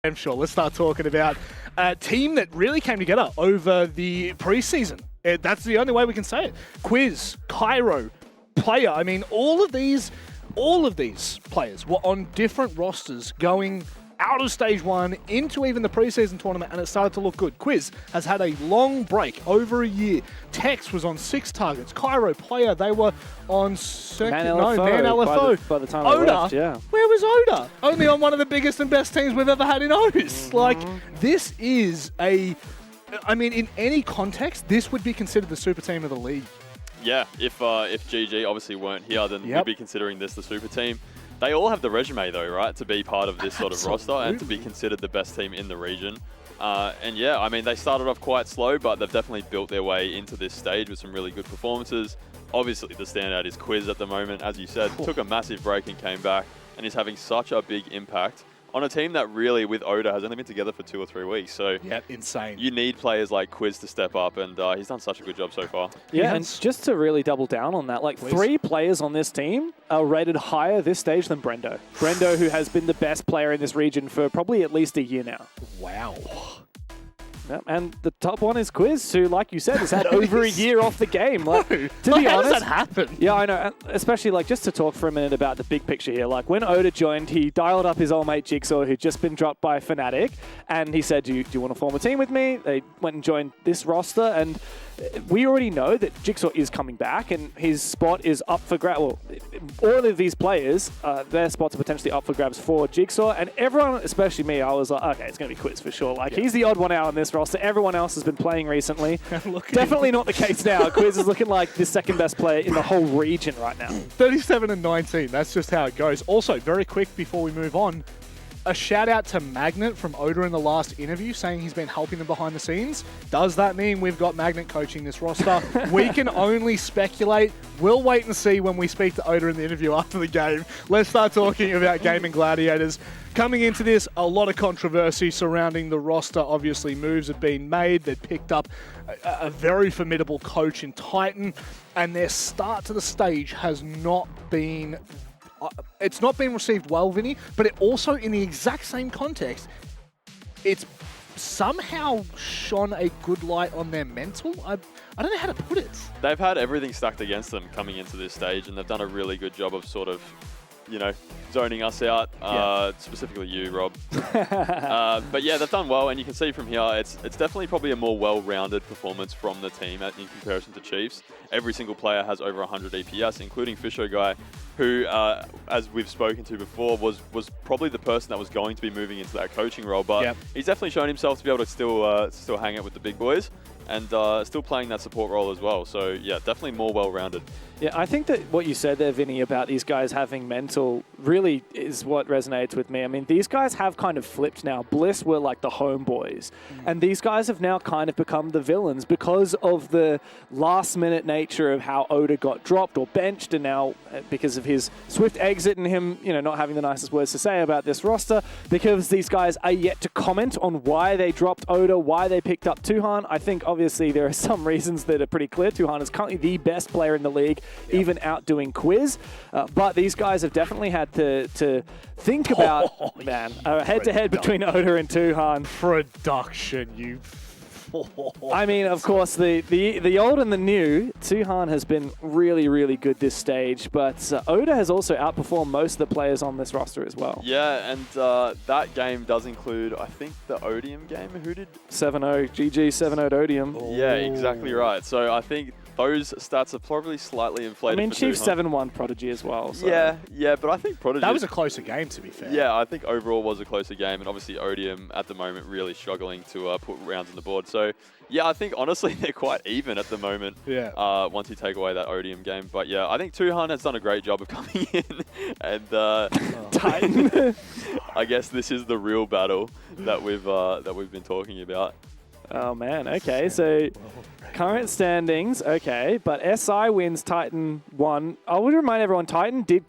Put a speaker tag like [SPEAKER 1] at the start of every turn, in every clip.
[SPEAKER 1] I'm sure. Let's start talking about a team that really came together over the preseason. That's the only way we can say it. Quiz, Cairo, Player. I mean, all of these players were on different rosters going out of stage one into even the preseason tournament, and it started to look good. Quiz has had a long break, over a year. Tex was on 6 targets. Cairo, Player, they were on
[SPEAKER 2] Man LFO. By the time
[SPEAKER 1] Oda,
[SPEAKER 2] they left, yeah.
[SPEAKER 1] Where was Oda? Only on one of the biggest and best teams we've ever had in OCE. Like, this is in any context, this would be considered the super team of the league.
[SPEAKER 3] Yeah, if GG obviously weren't here, then we'd be considering this the super team. They all have the resume, though, right, to be part of this sort of roster and to be considered the best team in the region. And yeah, I mean, they started off quite slow, but they've definitely built their way into this stage with some really good performances. Obviously, the standout is Quiz at the moment. As you said, took a massive break and came back and is having such a big impact on a team that really, with Oda, has only been together for 2 or 3 weeks. So
[SPEAKER 1] yeah, insane.
[SPEAKER 3] You need players like Quiz to step up, and he's done such a good job so far.
[SPEAKER 2] Yeah, and just to really double down on that, like 3 players on this team are rated higher this stage than Brendo. Brendo, who has been the best player in this region for probably at least a year now.
[SPEAKER 1] Wow.
[SPEAKER 2] Yep, and the top one is Quiz, who, like you said, has had over a year off the game. Like, to be honest,
[SPEAKER 1] how does that happen?
[SPEAKER 2] Yeah, I know. Especially, like, just to talk for a minute about the big picture here. Like, when Oda joined, he dialed up his old mate Jigsaw, who'd just been dropped by Fnatic, and he said, do you want to form a team with me? They went and joined this roster, and we already know that Jigsaw is coming back, and his spot is up for grabs. Well, all of these players, their spots are potentially up for grabs for Jigsaw, and everyone, especially me, I was like, okay, it's going to be Quiz for sure. Like, he's the odd one out on this roster. Everyone else has been playing recently. Definitely not the case now. Quiz is looking like the second best player in the whole region right now.
[SPEAKER 1] 37 and 19. That's just how it goes. Also, very quick before we move on, a shout out to Magnet from Oda in the last interview saying he's been helping them behind the scenes. Does that mean we've got Magnet coaching this roster? We can only speculate. We'll wait and see when we speak to Oda in the interview after the game. Let's start talking about GAIMIN Gladiators. Coming into this, a lot of controversy surrounding the roster. Obviously, moves have been made. They've picked up a very formidable coach in Titan, and their start to the stage has not been... it's not been received well, Vinny, but it also, in the exact same context, it's somehow shone a good light on their mental. I don't know how to put it.
[SPEAKER 3] They've had everything stacked against them coming into this stage, and they've done a really good job of sort of, you know, zoning us out, specifically you, Rob. But yeah, they've done well, and you can see from here, it's definitely probably a more well-rounded performance from the team in comparison to Chiefs. Every single player has over 100 EPS, including Fisho Guy, who, as we've spoken to before, was probably the person that was going to be moving into that coaching role, but he's definitely shown himself to be able to still hang out with the big boys and still playing that support role as well. So yeah, definitely more well-rounded.
[SPEAKER 2] Yeah, I think that what you said there, Vinny, about these guys having mental really is what resonates with me. I mean, these guys have kind of flipped now. Bliss were like the homeboys, and these guys have now kind of become the villains because of the last-minute nature of how Oda got dropped or benched, and now because of his swift exit and him, you know, not having the nicest words to say about this roster, because these guys are yet to comment on why they dropped Oda, why they picked up Tuhan. I think obviously there are some reasons that are pretty clear. Tuhan is currently the best player in the league, even outdoing Quiz. But these guys have definitely had to think about, a head-to-head between Oda and Tuhan.
[SPEAKER 1] Production, you...
[SPEAKER 2] I mean, of course, the old and the new, Tuhan has been really, really good this stage, but Oda has also outperformed most of the players on this roster as well.
[SPEAKER 3] Yeah, and that game does include, I think, the Odium game. Who did?
[SPEAKER 2] 7-0, GG 7-0 Odium.
[SPEAKER 3] Yeah, exactly right. So I think those stats are probably slightly inflated.
[SPEAKER 2] I mean,
[SPEAKER 3] for
[SPEAKER 2] Chiefs
[SPEAKER 3] Tuhan.
[SPEAKER 2] 7-1 Prodigy as well. So.
[SPEAKER 3] Yeah, but I think Prodigy...
[SPEAKER 1] That was a closer game, to be fair.
[SPEAKER 3] Yeah, I think overall was a closer game, and obviously Odium at the moment really struggling to put rounds on the board. So yeah, I think honestly they're quite even at the moment.
[SPEAKER 1] Yeah.
[SPEAKER 3] Once you take away that Odium game, but yeah, I think Tuhan has done a great job of coming in, and
[SPEAKER 2] Titan.
[SPEAKER 3] I guess this is the real battle that we've been talking about.
[SPEAKER 2] Oh man, okay, so current standings, okay, but SI wins Titan 1. I would remind everyone, Titan did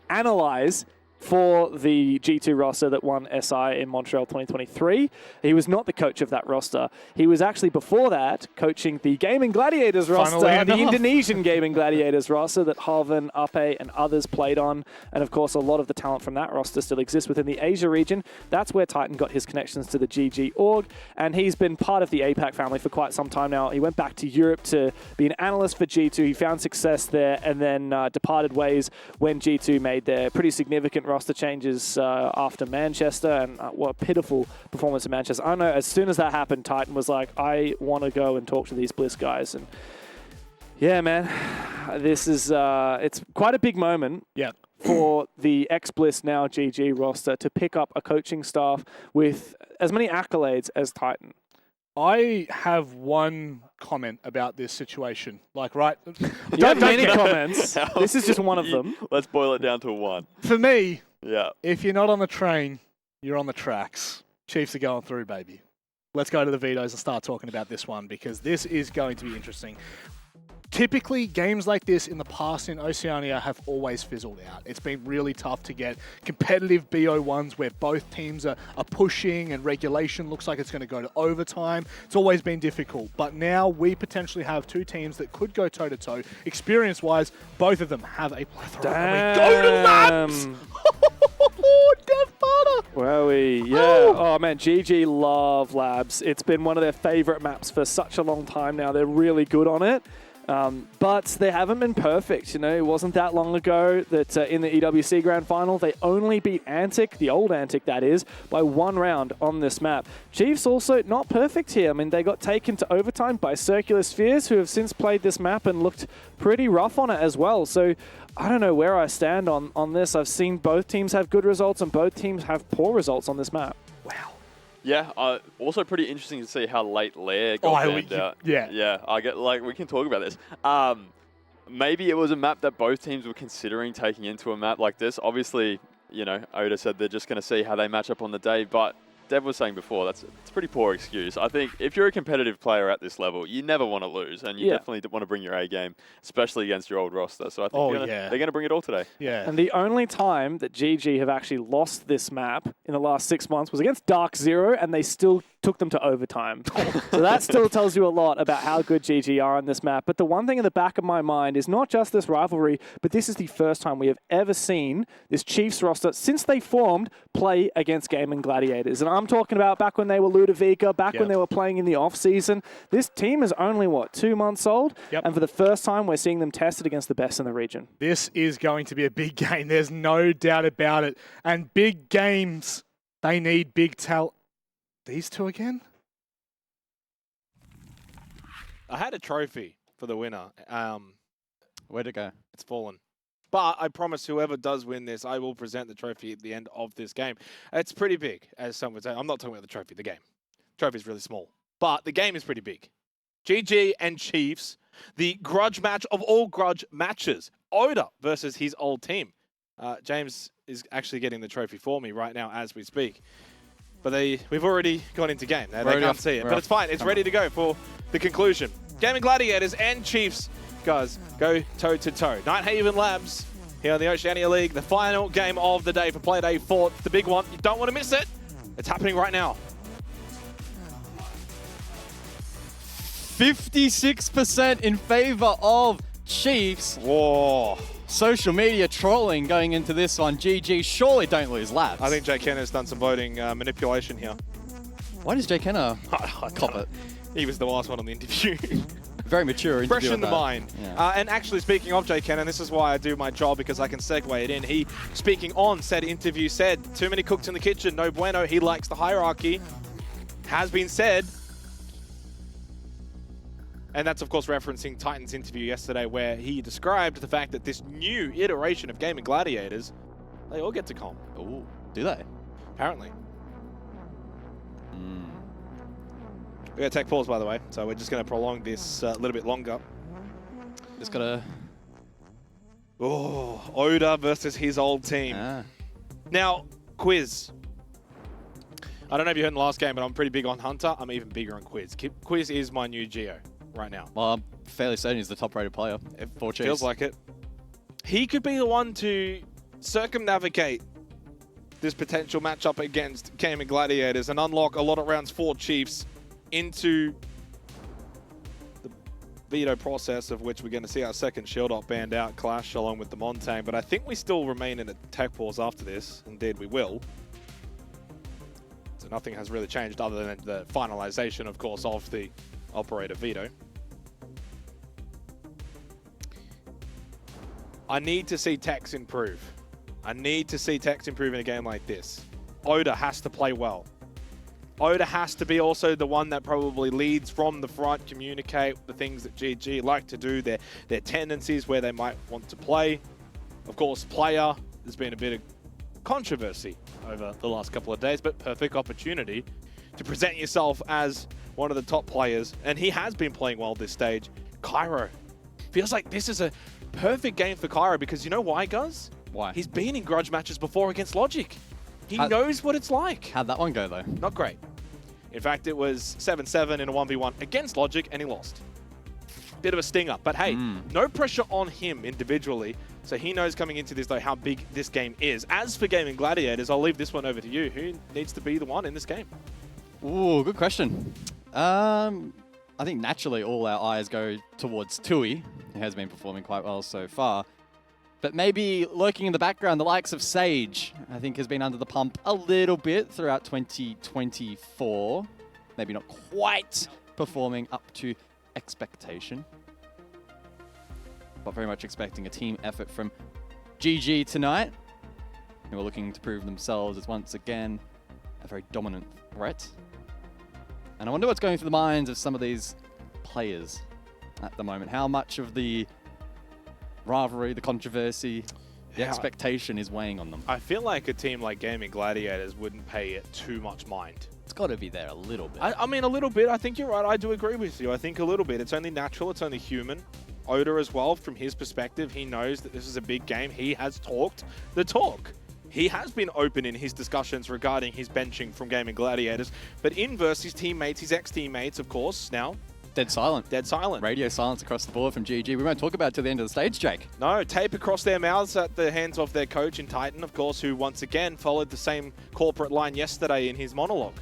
[SPEAKER 2] analyze for the G2 roster that won SI in Montreal 2023. He was not the coach of that roster. He was actually, before that, coaching the GAIMIN Gladiators roster, the Indonesian GAIMIN Gladiators roster that Harvin, Ape, and others played on. And of course, a lot of the talent from that roster still exists within the Asia region. That's where Titan got his connections to the GG org, and he's been part of the APAC family for quite some time now. He went back to Europe to be an analyst for G2. He found success there and then departed ways when G2 made their pretty significant roster changes after Manchester, and what a pitiful performance in Manchester. I know as soon as that happened, Titan was like, I want to go and talk to these Bliss guys. And yeah, man, this is, it's quite a big moment.
[SPEAKER 1] Yeah.
[SPEAKER 2] For the ex-Bliss, now GG roster to pick up a coaching staff with as many accolades as Titan.
[SPEAKER 1] I have one comment about this situation. Like, right?
[SPEAKER 2] You have many comments. This is just one of them.
[SPEAKER 3] Let's boil it down to one.
[SPEAKER 1] For me,
[SPEAKER 3] yeah.
[SPEAKER 1] If you're not on the train, you're on the tracks. Chiefs are going through, baby. Let's go to the vetoes and start talking about this one, because this is going to be interesting. Typically, games like this in the past in Oceania have always fizzled out. It's been really tough to get competitive BO1s where both teams are pushing and regulation looks like it's going to go to overtime. It's always been difficult. But now we potentially have two teams that could go toe-to-toe. Experience-wise, both of them have a plethora.
[SPEAKER 2] Damn.
[SPEAKER 1] We go to Labs! Death butter!
[SPEAKER 2] Wowie, yeah. Oh man, GG love Labs. It's been one of their favorite maps for such a long time now. They're really good on it. But they haven't been perfect. You know, it wasn't that long ago that in the EWC Grand Final, they only beat Antic, the old Antic that is, by 1 round on this map. Chiefs also not perfect here. I mean, they got taken to overtime by Circular Spheres, who have since played this map and looked pretty rough on it as well. So I don't know where I stand on this. I've seen both teams have good results and both teams have poor results on this map.
[SPEAKER 1] Wow.
[SPEAKER 3] Yeah, also pretty interesting to see how late Lair got banned out.
[SPEAKER 1] Yeah.
[SPEAKER 3] Yeah, I get, like, we can talk about this. Maybe it was a map that both teams were considering taking into a map like this. Obviously, you know, Oda said they're just going to see how they match up on the day, but Dev was saying before, it's a pretty poor excuse. I think if you're a competitive player at this level, you never want to lose, and you definitely want to bring your A game, especially against your old roster. So I think they're going to bring it all today.
[SPEAKER 1] Yeah.
[SPEAKER 2] And the only time that GG have actually lost this map in the last 6 months was against Dark Zero, and they still took them to overtime. So that still tells you a lot about how good GG are on this map. But the one thing in the back of my mind is not just this rivalry, but this is the first time we have ever seen this Chiefs roster, since they formed, play against GAIMIN Gladiators. And I'm talking about back when they were Ludovica, back when they were playing in the off-season. This team is only, what, 2 months old?
[SPEAKER 1] Yep.
[SPEAKER 2] And for the first time, we're seeing them tested against the best in the region.
[SPEAKER 1] This is going to be a big game. There's no doubt about it. And big games, they need big talent. These two again?
[SPEAKER 4] I had a trophy for the winner.
[SPEAKER 5] Where'd it go?
[SPEAKER 4] It's fallen. But I promise whoever does win this, I will present the trophy at the end of this game. It's pretty big, as some would say. I'm not talking about the trophy, the game. The trophy is really small. But the game is pretty big. GG and Chiefs, the grudge match of all grudge matches. Oda versus his old team. James is actually getting the trophy for me right now as we speak. But we've already gone into game. They can't see it. But it's fine. It's ready to go for the conclusion. GAIMIN Gladiators and Chiefs, guys, go toe-to-toe. Nighthaven Labs here in the Oceania League. The final game of the day for Play Day 4. The big one. You don't want to miss it. It's happening right now.
[SPEAKER 5] 56% in favor of Chiefs.
[SPEAKER 4] Whoa.
[SPEAKER 5] Social media trolling going into this one. GG, surely don't lose Labs.
[SPEAKER 4] I think Jay Kenner has done some voting manipulation here.
[SPEAKER 5] Why does Jay Kenner cop it?
[SPEAKER 4] He was the last one on the interview.
[SPEAKER 5] Very mature interview.
[SPEAKER 4] Fresh in the mind.
[SPEAKER 5] Yeah.
[SPEAKER 4] And actually, speaking of Jay Kenner, this is why I do my job, because I can segue it in. He, speaking on said interview, said, too many cooks in the kitchen, no bueno. He likes the hierarchy. Has been said. And that's, of course, referencing Titan's interview yesterday, where he described the fact that this new iteration of GAIMIN Gladiators, they all get to comp.
[SPEAKER 5] Ooh, do they?
[SPEAKER 4] Apparently. We're going to take pause, by the way, so we're just going to prolong this a little bit longer.
[SPEAKER 5] Just gotta...
[SPEAKER 4] Oh, Oda versus his old team. Now, Quiz. I don't know if you heard in the last game, but I'm pretty big on Hunter. I'm even bigger on Quiz. Quiz is my new Geo right now.
[SPEAKER 5] Well, I'm fairly certain he's the top-rated player.
[SPEAKER 4] It feels like it. He could be the one to circumnavigate this potential matchup against GAIMIN Gladiators and unlock a lot of rounds for Chiefs into the veto process, of which we're going to see our second shield up banned out clash along with the Montang. But I think we still remain in a tech pause after this. Indeed, we will. So nothing has really changed other than the finalization, of course, of the operator veto. I need to see Tex improve. I need to see Tex improve in a game like this. Oda has to play well. Oda has to be also the one that probably leads from the front, communicate the things that GG like to do, their tendencies where they might want to play. Of course, player, there's been a bit of controversy over the last couple of days, but perfect opportunity to present yourself as one of the top players. And he has been playing well this stage. Cairo. Feels like this is a perfect game for Cairo because you know why, Guz?
[SPEAKER 5] Why?
[SPEAKER 4] He's been in grudge matches before against Logic. He knows what it's like.
[SPEAKER 5] How'd that one go, though?
[SPEAKER 4] Not great. In fact, it was 7-7 in a 1v1 against Logic, and he lost. Bit of a stinger, but hey, no pressure on him individually. So he knows coming into this, though, how big this game is. As for GAIMIN Gladiators, I'll leave this one over to you. Who needs to be the one in this game?
[SPEAKER 5] Ooh, good question. I think naturally all our eyes go towards Tui, who has been performing quite well so far. But maybe lurking in the background, the likes of Sage, I think has been under the pump a little bit throughout 2024. Maybe not quite performing up to expectation. But very much expecting a team effort from GG tonight, who are looking to prove themselves as once again a very dominant threat. And I wonder what's going through the minds of some of these players at the moment. How much of the rivalry, the controversy, the expectation is weighing on them?
[SPEAKER 4] I feel like a team like GAIMIN Gladiators wouldn't pay it too much mind.
[SPEAKER 5] It's got to be there a little bit.
[SPEAKER 4] I mean, a little bit. I think you're right. I do agree with you. I think a little bit. It's only natural. It's only human. Oda as well, from his perspective, he knows that this is a big game. He has talked the talk. He has been open in his discussions regarding his benching from GAIMIN Gladiators. But in versus his teammates, his ex-teammates, of course, now
[SPEAKER 5] dead silent.
[SPEAKER 4] Dead silent.
[SPEAKER 5] Radio silence across the board from GG. We won't talk about it till the end of the stage, Jake.
[SPEAKER 4] No, tape across their mouths at the hands of their coach in Titan, of course, who once again followed the same corporate line yesterday in his monologue.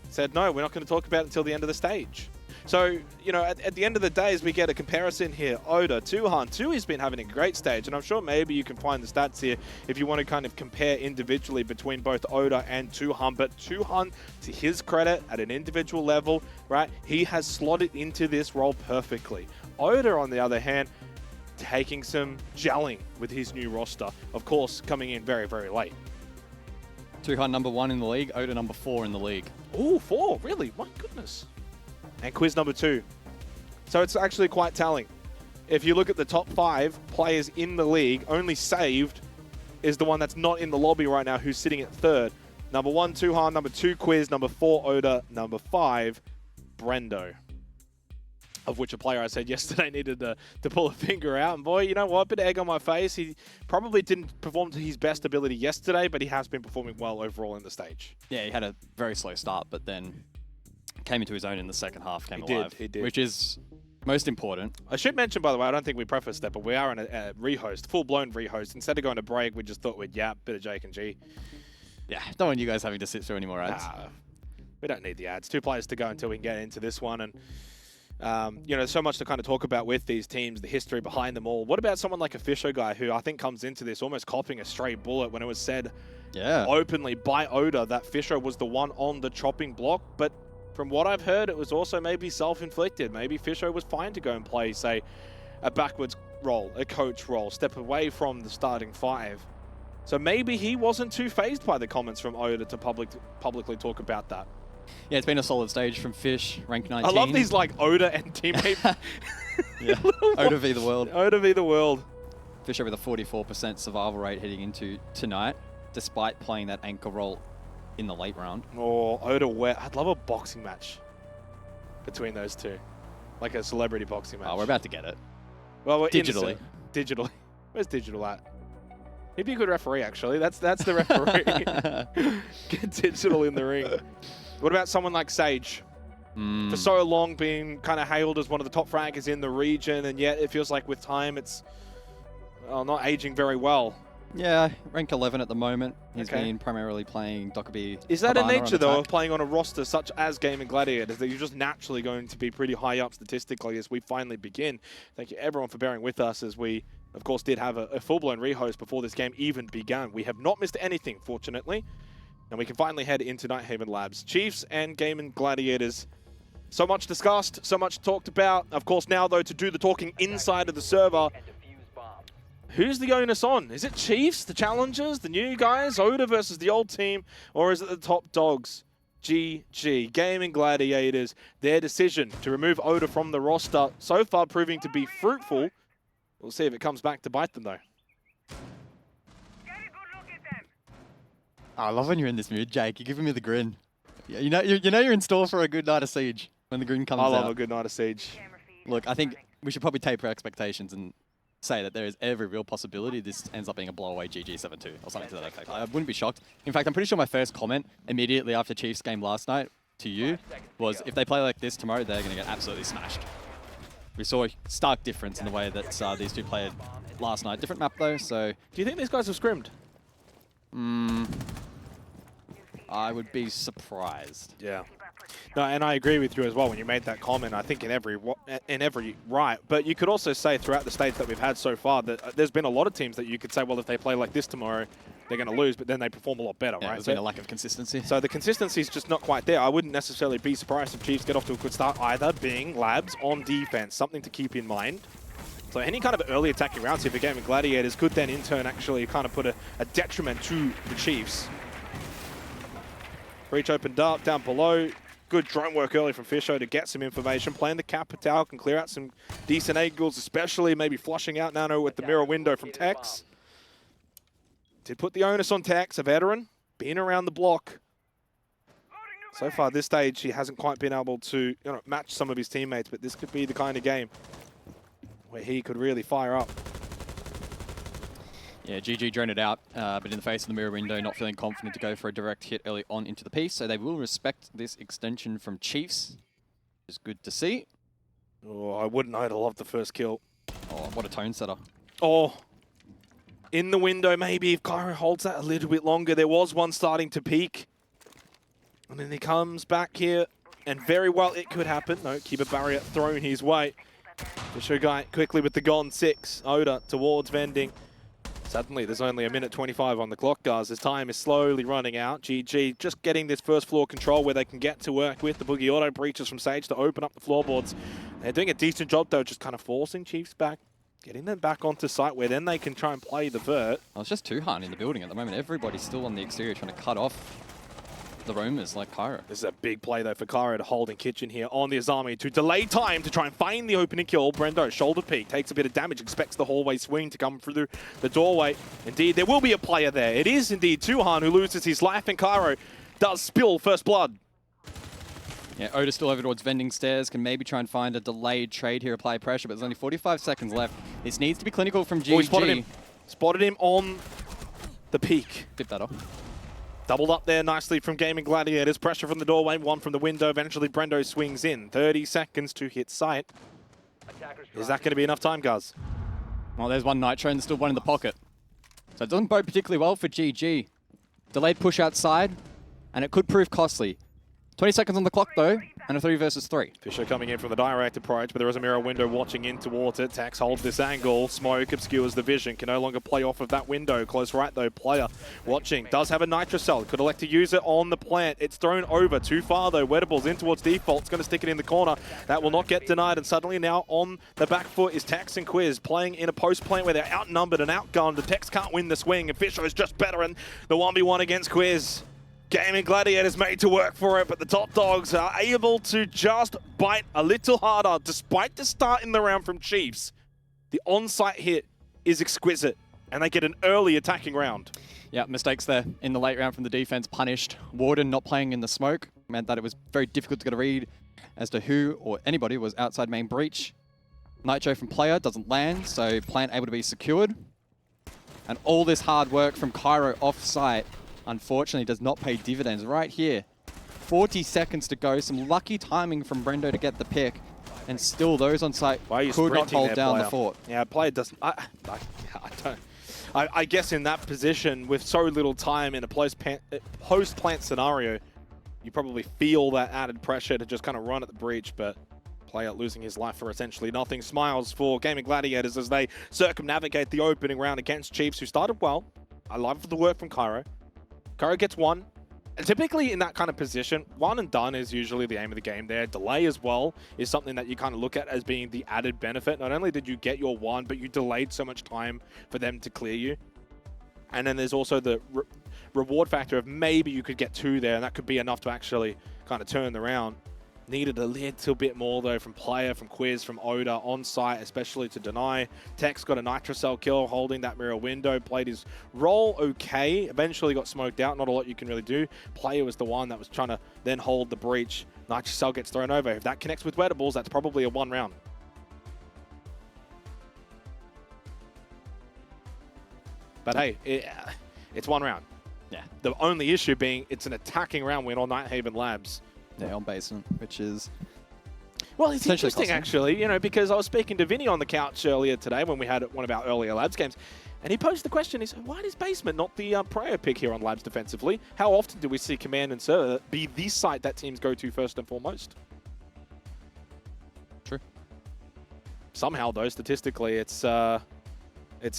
[SPEAKER 4] Said, no, we're not going to talk about it until the end of the stage. So, you know, at the end of the day, as we get a comparison here, Oda, Tuhan. Tui's been having a great stage, and I'm sure maybe you can find the stats here if you want to kind of compare individually between both Oda and Tuhan. But Tuhan, to his credit, at an individual level, right, he has slotted into this role perfectly. Oda, on the other hand, taking some gelling with his new roster. Of course, coming in very, very late.
[SPEAKER 5] Tuhan number 1 in the league, Oda number 4 in the league.
[SPEAKER 4] Ooh, 4, really? My goodness. And quiz number 2. So it's actually quite telling. If you look at the top 5 players in the league, only Saved is the one that's not in the lobby right now, who's sitting at 3rd. Number 1, Tuhan. Number 2, Quiz. Number 4, Oda. Number 5, Brendo. Of which a player I said yesterday needed to pull a finger out. And boy, you know what? Bit of egg on my face. He probably didn't perform to his best ability yesterday, but he has been performing well overall in the stage.
[SPEAKER 5] Yeah, he had a very slow start, but then came into his own in the second half, came alive.
[SPEAKER 4] He did.
[SPEAKER 5] Which is most important.
[SPEAKER 4] I should mention, by the way, I don't think we prefaced that, but we are in a rehost, full-blown rehost. Instead of going to break, we just thought we'd yap, bit of Jake and G.
[SPEAKER 5] Yeah, don't want you guys having to sit through any more ads.
[SPEAKER 4] Nah, we don't need the ads. 2 players to go until we can get into this one. And, you know, so much to kind of talk about with these teams, the history behind them all. What about someone like a Fisher guy who I think comes into this almost copying a straight bullet when it was said openly by Oda that Fisher was the one on the chopping block, but from what I've heard, it was also maybe self-inflicted. Maybe Fisher was fine to go and play, say, a backwards role, a coach role, step away from the starting 5. So maybe he wasn't too fazed by the comments from Oda to publicly talk about that.
[SPEAKER 5] Yeah, it's been a solid stage from Fish, rank 19.
[SPEAKER 4] I love these like Oda and teammate.
[SPEAKER 5] Yeah, Oda v the world.
[SPEAKER 4] Oda v the world.
[SPEAKER 5] Fisher with a 44% survival rate heading into tonight, despite playing that anchor role in the late round.
[SPEAKER 4] Or Oda where I'd love a boxing match between those two. Like a celebrity boxing match.
[SPEAKER 5] Oh, we're about to get it.
[SPEAKER 4] Well, we're
[SPEAKER 5] digitally.
[SPEAKER 4] Digitally. Where's digital at? He'd be a good referee, actually. That's the referee. Get digital in the ring. What about someone like Sage? For so long being kind of hailed as one of the top fraggers in the region, and yet it feels like with time it's not aging very well.
[SPEAKER 5] Yeah, rank 11 at the moment. He's
[SPEAKER 4] Okay.
[SPEAKER 5] been primarily playing Dockerby.
[SPEAKER 4] Is that a
[SPEAKER 5] Habana on
[SPEAKER 4] nature, though, of
[SPEAKER 5] attack.
[SPEAKER 4] playing on a roster such as GAIMIN GLADIATORS, that you're just naturally going to be pretty high up statistically as we finally begin? Thank you, everyone, for bearing with us as we, of course, did have a full-blown rehost before this game even began. We have not missed anything, fortunately, and we can finally head into Nighthaven Labs. Chiefs and GAIMIN GLADIATORS. So much discussed, so much talked about. Of course, now, though, to do the talking inside of the server, who's the onus on? Is it Chiefs, the challengers, the new guys, Oda versus the old team, or is it the top dogs? GG, GAIMIN GLADIATORS, their decision to remove Oda from the roster, so far proving to be fruitful. We'll see if it comes back to bite them, though.
[SPEAKER 5] I love when you're in this mood, Jake. You're giving me the grin. Yeah, you know you're in store for a good night of Siege when the grin comes out.
[SPEAKER 4] I love a good night of Siege.
[SPEAKER 5] Look, I think we should probably taper expectations and say that there is every real possibility this ends up being a blowaway GG 7-2 or something to that effect. I wouldn't be shocked. In fact, I'm pretty sure my first comment immediately after Chiefs game last night to you was, if they play like this tomorrow, they're going to get absolutely smashed. We saw a stark difference in the way that these two played last night. Different map though, so
[SPEAKER 4] Do you think these guys have scrimmed?
[SPEAKER 5] I would be surprised.
[SPEAKER 4] Yeah. No, and I agree with you as well when you made that comment. I think in every right, but you could also say throughout the stage that we've had so far that there's been a lot of teams that you could say, well, if they play like this tomorrow, they're going to lose, but then they perform a lot better,
[SPEAKER 5] Yeah,
[SPEAKER 4] right?
[SPEAKER 5] there's been a lack of consistency.
[SPEAKER 4] So the consistency is just not quite there. I wouldn't necessarily be surprised if Chiefs get off to a good start either, being Labs on defense, something to keep in mind. So any kind of early attacking rounds here for GAIMIN GLADIATORS could then in turn actually kind of put a detriment to the Chiefs. Breach opened up down below. Good drone work early from Fisho to get some information. Playing the Capital can clear out some decent angles, especially maybe flushing out Nano with the mirror window from Tex. Did put the onus on Tex, a veteran, being around the block. So far this stage, he hasn't quite been able to match some of his teammates, but this could be the kind of game where he could really fire up.
[SPEAKER 5] Yeah, GG droned it out, but in the face of the mirror window, not feeling confident to go for a direct hit early on into the piece, so they will respect this extension from Chiefs, which is good to see.
[SPEAKER 4] Oh, I wouldn't I'd love the first kill.
[SPEAKER 5] Oh, what a tone setter.
[SPEAKER 4] Oh, in the window maybe if Cairo holds that a little bit longer. There was one starting to peak. And then he comes back here, and very well it could happen. No, keep a barrier thrown his way. Fisher guy quickly with the gone 6. Oda towards vending. Suddenly, there's only 1:25 on the clock, guys. As time is slowly running out. GG just getting this first floor control where they can get to work with the Boogie Auto breaches from Sage to open up the floorboards. They're doing a decent job, though, just kind of forcing Chiefs back, getting them back onto site where then they can try and play the vert.
[SPEAKER 5] Oh, it's just Tuhan in the building at the moment. Everybody's still on the exterior trying to cut off the roamers like Cairo.
[SPEAKER 4] This is a big play, though, for Cairo to hold in kitchen here on the Azami to delay time to try and find the opening kill. Brendo, shoulder peek, takes a bit of damage, expects the hallway swing to come through the doorway. Indeed, there will be a player there. It is indeed Tuhan who loses his life, and Cairo does spill first blood.
[SPEAKER 5] Yeah, Oda still over towards vending stairs, can maybe try and find a delayed trade here, apply pressure, but there's only 45 seconds left. This needs to be clinical from GG.
[SPEAKER 4] Oh, he spotted him. Spotted him on the peak.
[SPEAKER 5] Dip that off.
[SPEAKER 4] Doubled up there nicely from GAIMIN GLADIATORS. Pressure from the doorway, one from the window. Eventually, Brendo swings in. 30 seconds to hit sight. Is that going to be enough time, guys?
[SPEAKER 5] Well, there's one Nitro and there's still one in the pocket. So it doesn't bode particularly well for GG. Delayed push outside, and it could prove costly. 20 seconds on the clock, though, and a 3 versus 3.
[SPEAKER 4] Fisher coming in from the direct approach, but there is a mirror window watching in towards it. Tax holds this angle. Smoke obscures the vision. Can no longer play off of that window. Close right, though. Player watching. Does have a Nitro cell. Could elect to use it on the plant. It's thrown over. Too far, though. Wettables in towards default. It's going to stick it in the corner. That will not get denied. And suddenly now on the back foot is Tax and Quiz playing in a post plant where they're outnumbered and outgunned. The Tex can't win the swing. And Fisher is just better in the 1v1 against Quiz. GAIMIN GLADIATORS made to work for it, but the top dogs are able to just bite a little harder despite the start in the round from Chiefs. The on-site hit is exquisite, and they get an early attacking round.
[SPEAKER 5] Yeah, mistakes there in the late round from the defense punished. Warden not playing in the smoke meant that it was very difficult to get a read as to who or anybody was outside main breach. Nitro from player doesn't land, so plant able to be secured. And all this hard work from Cairo off-site unfortunately does not pay dividends right here. 40 seconds to go. Some lucky timing from Brendo to get the pick. And still those on site could not hold down the fort.
[SPEAKER 4] Yeah, player doesn't... I guess in that position, with so little time in a post-plant scenario, you probably feel that added pressure to just kind of run at the breach, but player losing his life for essentially nothing. Smiles for Gaming Gladiators as they circumnavigate the opening round against Chiefs, who started well. I love the work from Cairo. Cairo gets one. And typically in that kind of position, one and done is usually the aim of the game there. Delay as well is something that you kind of look at as being the added benefit. Not only did you get your one, but you delayed so much time for them to clear you. And then there's also the reward factor of maybe you could get two there, and that could be enough to actually kind of turn the round. Needed a little bit more though from player, from Quiz, from Oda on site, especially to deny. Tex got a Nitrocell kill, holding that mirror window, played his role okay, eventually got smoked out, not a lot you can really do. Player was the one that was trying to then hold the breach. Nitrocell gets thrown over. If that connects with Wettables, that's probably a one round. But hey, it's one round.
[SPEAKER 5] Yeah.
[SPEAKER 4] The only issue being it's an attacking round win on Nighthaven Labs.
[SPEAKER 5] Yeah, on basement, which is...
[SPEAKER 4] Well, it's interesting, actually, you know, because I was speaking to Vinny on the couch earlier today when we had one of our earlier Labs games, and he posed the question, he said, why is basement not the prior pick here on Labs defensively? How often do we see Command and Server be the site that teams go to first and foremost?
[SPEAKER 5] True.
[SPEAKER 4] Somehow, though, statistically, it's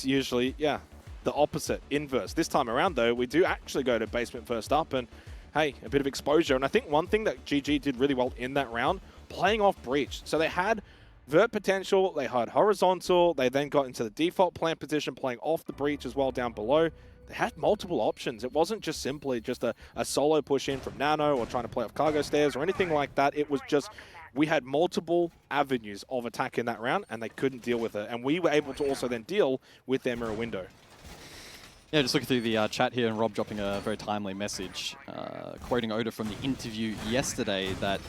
[SPEAKER 4] usually, yeah, the opposite, inverse. This time around, though, we do actually go to basement first up, and hey, a bit of exposure. And I think one thing that GG did really well in that round, playing off breach. So they had vert potential, they had horizontal, they then got into the default plant position, playing off the breach as well down below. They had multiple options. It wasn't just simply just a solo push in from Nano or trying to play off cargo stairs or anything like that. It was just, we had multiple avenues of attack in that round and they couldn't deal with it. And we were able to also then deal with their mirror window.
[SPEAKER 5] Yeah, just looking through the chat here and Rob dropping a very timely message, quoting Oda from the interview yesterday that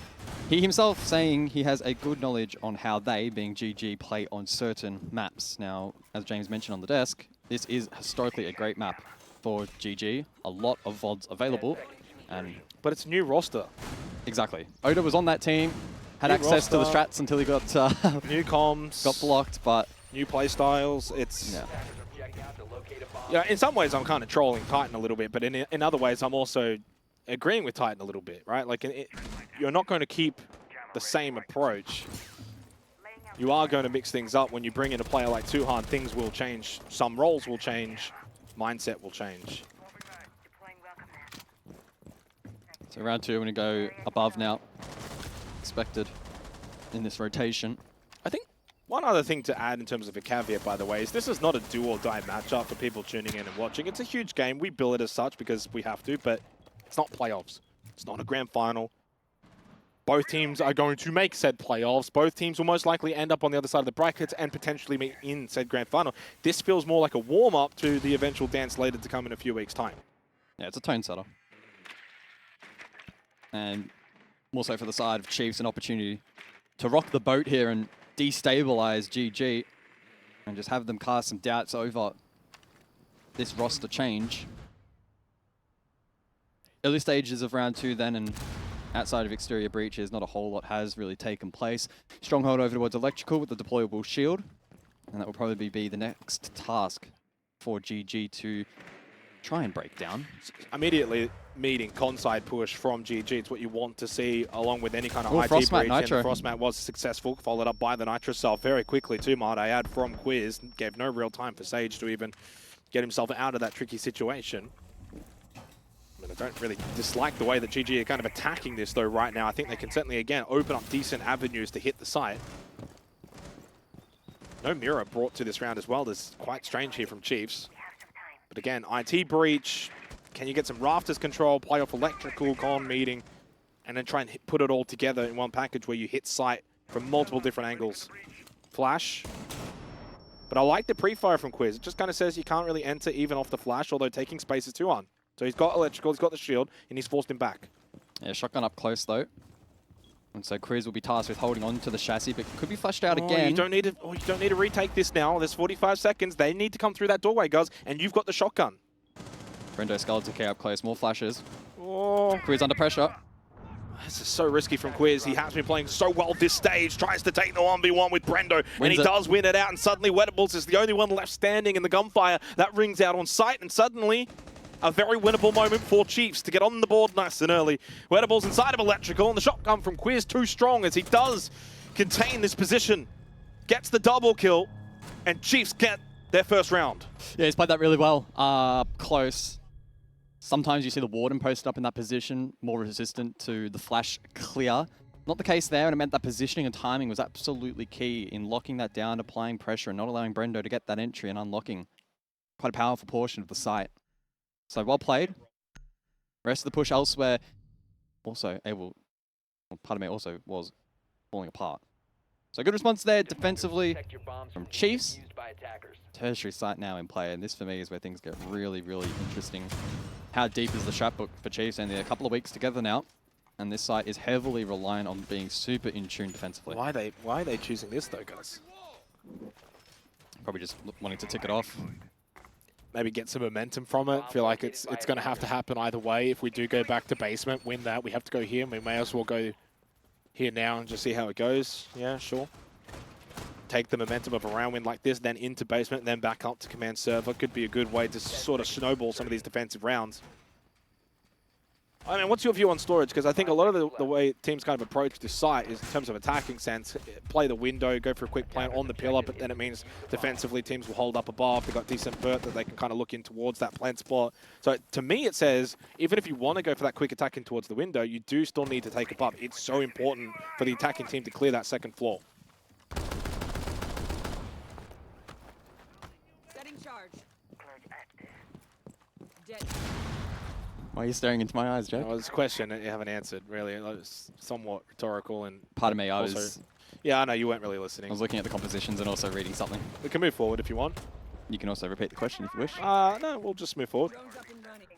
[SPEAKER 5] he himself saying he has a good knowledge on how they, being GG, play on certain maps. Now, as James mentioned on the desk, this is historically a great map for GG, a lot of VODs available.
[SPEAKER 4] But it's a new roster.
[SPEAKER 5] Exactly. Oda was on that team, had
[SPEAKER 4] New
[SPEAKER 5] access to the
[SPEAKER 4] roster,
[SPEAKER 5] strats until he got
[SPEAKER 4] new comms,
[SPEAKER 5] got blocked, but...
[SPEAKER 4] New play styles, it's...
[SPEAKER 5] Yeah.
[SPEAKER 4] Yeah, in some ways I'm kind of trolling Titan a little bit, but in other ways I'm also agreeing with Titan a little bit, right? Like, you're not going to keep the same approach. You are going to mix things up. When you bring in a player like Tuhan, things will change. Some roles will change. Mindset will change.
[SPEAKER 5] So round two, I'm going to go above now. Expected in this rotation.
[SPEAKER 4] I think one other thing to add in terms of a caveat, by the way, is this is not a do-or-die matchup for people tuning in and watching. It's a huge game. We bill it as such because we have to, but it's not playoffs. It's not a grand final. Both teams are going to make said playoffs. Both teams will most likely end up on the other side of the brackets and potentially meet in said grand final. This feels more like a warm-up to the eventual dance later to come in a few weeks' time.
[SPEAKER 5] Yeah, it's a tone setter. And more so for the side of Chiefs, an opportunity to rock the boat here and destabilize GG and just have them cast some doubts over this roster change. Early stages of round two then, and outside of exterior breaches, not a whole lot has really taken place. Stronghold over towards electrical with the deployable shield, and that will probably be the next task for GG to try and break down.
[SPEAKER 4] Immediately meeting con-side push from GG. It's what you want to see along with any kind of IT
[SPEAKER 5] Frostmat
[SPEAKER 4] breach.
[SPEAKER 5] Nitro.
[SPEAKER 4] And the Frostmat was successful, followed up by the Nitrocell very quickly too, might I add, from Quiz. Gave no real time for Sage to even get himself out of that tricky situation. I mean, I don't really dislike the way that GG are kind of attacking this though right now. I think they can certainly, again, open up decent avenues to hit the site. No mirror brought to this round as well. This is quite strange here from Chiefs. But again, IT breach. Can you get some rafters control, play off electrical, con meeting, and then try and put it all together in one package where you hit site from multiple different angles. Flash. But I like the pre-fire from Quiz. It just kind of says you can't really enter even off the flash, although taking space is 2-on. So he's got electrical, he's got the shield, and he's forced him back.
[SPEAKER 5] Yeah, shotgun up close though. And so Quiz will be tasked with holding on to the chassis, but could be flashed out again.
[SPEAKER 4] You don't need to retake this now. There's 45 seconds. They need to come through that doorway, guys, and you've got the shotgun.
[SPEAKER 5] Brendo Skeleton K up close, more flashes.
[SPEAKER 4] Oh.
[SPEAKER 5] Quiz under pressure.
[SPEAKER 4] This is so risky from Quiz. He has been playing so well this stage. Tries to take the 1v1 with Brendo, and he does win it out. And suddenly Wettables is the only one left standing in the gunfire. That rings out on sight, and suddenly a very winnable moment for Chiefs to get on the board nice and early. Wettables inside of Electrical, and the shotgun from Quiz too strong as he does contain this position. Gets the double kill, and Chiefs get their first round.
[SPEAKER 5] Yeah, he's played that really well. Close. Sometimes you see the Warden posted up in that position, more resistant to the flash clear. Not the case there, and it meant that positioning and timing was absolutely key in locking that down, applying pressure, and not allowing Brendo to get that entry and unlocking quite a powerful portion of the site. So well played. Rest of the push elsewhere also able, well, pardon me, also was falling apart. So good response there defensively from Chiefs. Tertiary site now in play, and this for me is where things get really, really interesting. How deep is the strat book for Chiefs? And they're a couple of weeks together now, and this site is heavily reliant on being super in tune defensively.
[SPEAKER 4] Why are they choosing this though, guys?
[SPEAKER 5] Probably just wanting to tick it off.
[SPEAKER 4] Maybe get some momentum from it. Feel like it's going to have to happen either way. If we do go back to basement, win that, we have to go here. We may as well go here now and just see how it goes. Yeah, sure. Take the momentum of a round win like this, then into basement, and then back up to command server. Could be a good way to sort of snowball some of these defensive rounds. I mean, what's your view on storage? Because I think a lot of the way teams kind of approach this site is in terms of attacking sense, play the window, go for a quick plant on the pillar, but then it means defensively teams will hold up above. They've got decent vert that they can kind of look in towards that plant spot. So to me, it says, even if you want to go for that quick attack in towards the window, you do still need to take a buff. It's so important for the attacking team to clear that second floor.
[SPEAKER 6] Setting charge.
[SPEAKER 5] Why are you staring into my eyes, Jake?
[SPEAKER 4] Well, it's a question that you haven't answered, really. It was somewhat rhetorical and...
[SPEAKER 5] Pardon me, I
[SPEAKER 4] also,
[SPEAKER 5] was
[SPEAKER 4] yeah, I know, you weren't really listening.
[SPEAKER 5] looking at the compositions and also reading something.
[SPEAKER 4] We can move forward if you want.
[SPEAKER 5] You can also repeat the question if you wish.
[SPEAKER 4] No, we'll just move forward.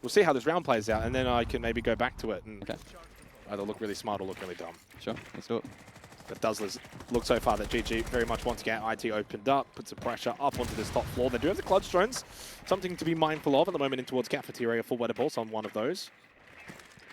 [SPEAKER 4] We'll see how this round plays out, and then I can maybe go back to it and either look really smart or look really dumb.
[SPEAKER 5] Sure, let's do it.
[SPEAKER 4] It does look so far that GG very much wants to get IT opened up, put some pressure up onto this top floor. They do have the clutch drones, something to be mindful of at the moment in towards cafeteria for Wettables on one of those.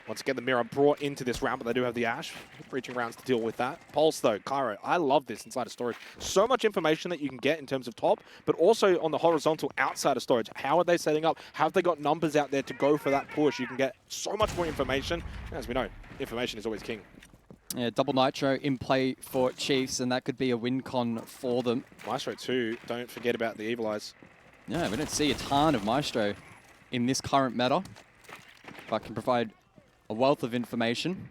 [SPEAKER 4] Once again, the mirror brought into this round, but they do have the Ash. Breaching rounds to deal with that. Pulse, though, Cairo, I love this inside of storage. So much information that you can get in terms of top, but also on the horizontal outside of storage. How are they setting up? Have they got numbers out there to go for that push? You can get so much more information. As we know, information is always king.
[SPEAKER 5] Yeah, double Nitro in play for Chiefs, and that could be a win con for them.
[SPEAKER 4] Maestro, too. Don't forget about the Evil Eyes.
[SPEAKER 5] Yeah, we don't see a ton of Maestro in this current meta, but can provide a wealth of information.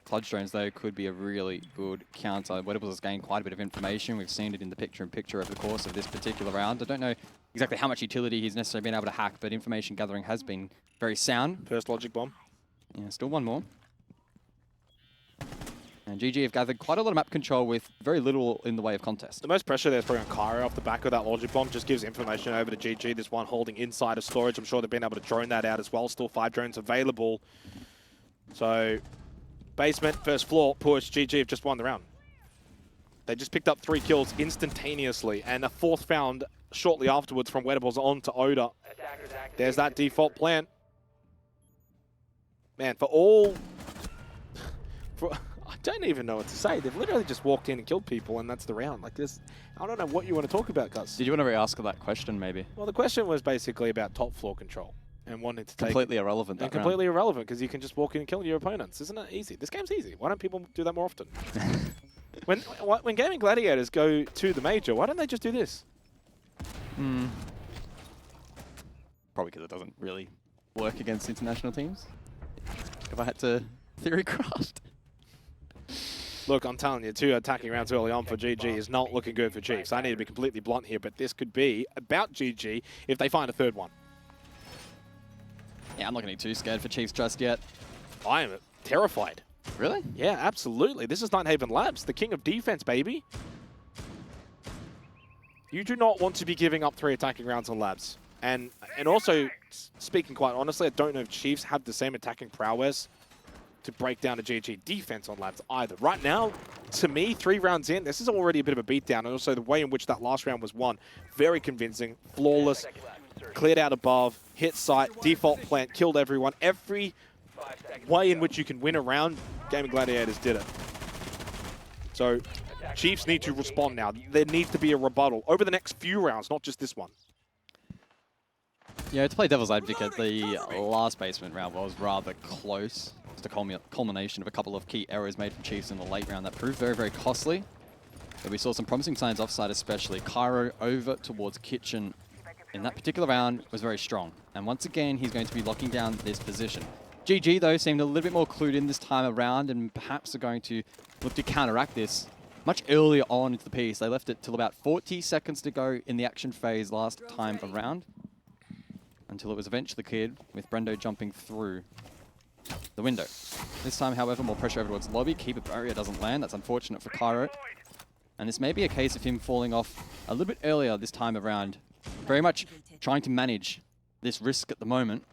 [SPEAKER 5] Clutch drones, though, could be a really good counter. Wettables has gained quite a bit of information. We've seen it in the picture-in-picture over the course of this particular round. I don't know exactly how much utility he's necessarily been able to hack, but information gathering has been very sound.
[SPEAKER 4] First logic bomb.
[SPEAKER 5] Yeah, still one more. And GG have gathered quite a lot of map control with very little in the way of contest.
[SPEAKER 4] The most pressure there is probably on Cairo off the back of that logic bomb. Just gives information over to GG. This one holding inside of storage. I'm sure they've been able to drone that out as well. Still 5 drones available. So, basement, first floor, push. GG have just won the round. They just picked up 3 kills instantaneously. And a 4th found shortly afterwards from Wettables on to Oda. There's that default plant. Man, for all... I don't even know what to say. They've literally just walked in and killed people, and that's the round. Like this, I don't know what you want to talk about, Gus.
[SPEAKER 5] Did you want to re-ask that question, maybe?
[SPEAKER 4] Well, the question was basically about top floor control and wanting to take
[SPEAKER 5] completely irrelevant.
[SPEAKER 4] And completely irrelevant because you can just walk in and kill your opponents. Isn't it easy? This game's easy. Why don't people do that more often? when Gaming Gladiators go to the major, why don't they just do this?
[SPEAKER 5] Probably because it doesn't really work against international teams. If I had to theory craft.
[SPEAKER 4] Look, I'm telling you, 2 attacking rounds early on for GG is not looking good for Chiefs. I need to be completely blunt here, but this could be about GG if they find a 3rd one.
[SPEAKER 5] Yeah, I'm not getting too scared for Chiefs just yet.
[SPEAKER 4] I am terrified.
[SPEAKER 5] Really?
[SPEAKER 4] Yeah, absolutely. This is Nighthaven Labs, the king of defense, baby. You do not want to be giving up 3 attacking rounds on Labs. And also, speaking quite honestly, I don't know if Chiefs have the same attacking prowess to break down a GG defense on Labs either. Right now, to me, 3 rounds in, this is already a bit of a beatdown, and also the way in which that last round was won, very convincing, flawless, cleared out above, hit site, default plant, killed everyone. Every way in which you can win a round, Gaming Gladiators did it. So Chiefs need to respond now. There needs to be a rebuttal over the next few rounds, not just this one.
[SPEAKER 5] Yeah, to play devil's advocate, the last basement round was rather close. It's a culmination of a couple of key errors made from Chiefs in the late round that proved very, very costly. But we saw some promising signs offside, especially. Cairo over towards Kitchen in that particular round was very strong. And once again, he's going to be locking down this position. GG, though, seemed a little bit more clued in this time around and perhaps are going to look to counteract this much earlier on into the piece. They left it till about 40 seconds to go in the action phase last time around, until it was eventually cleared with Brendo jumping through the window. This time, however, more pressure over towards lobby. Keeper barrier doesn't land. That's unfortunate for Cairo. And this may be a case of him falling off a little bit earlier this time around. Very much trying to manage this risk at the moment.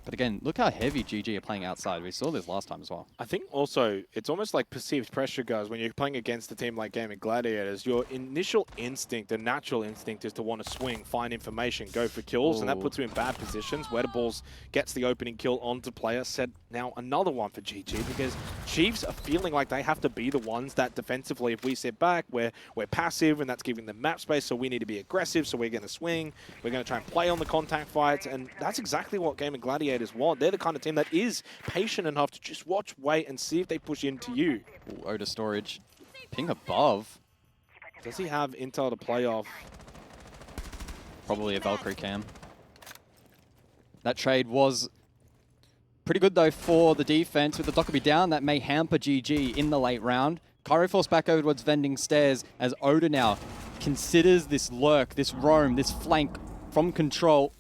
[SPEAKER 5] But again, look how heavy GG are playing outside. We saw this last time as well.
[SPEAKER 4] I think also it's almost like perceived pressure, guys. When you're playing against a team like Gaming Gladiators, your initial instinct, the natural instinct, is to want to swing, find information, go for kills, and that puts you in bad positions. Weatherballs gets the opening kill onto player. Set now another one for GG because Chiefs are feeling like they have to be the ones that defensively, if we sit back, we're passive, and that's giving them map space, so we need to be aggressive, so we're going to swing. We're going to try and play on the contact fights, and that's exactly what Gaming Gladiators want. They're the kind of team that is patient enough to just watch, wait, and see if they push into you.
[SPEAKER 5] Ooh, Oda storage. Ping above.
[SPEAKER 4] Does he have intel to play off?
[SPEAKER 5] Probably a Valkyrie cam. That trade was pretty good, though, for the defense. With the Dockerby down, that may hamper GG in the late round. Cairo forced back over towards Vending Stairs as Oda now considers this lurk, this roam, this flank from control.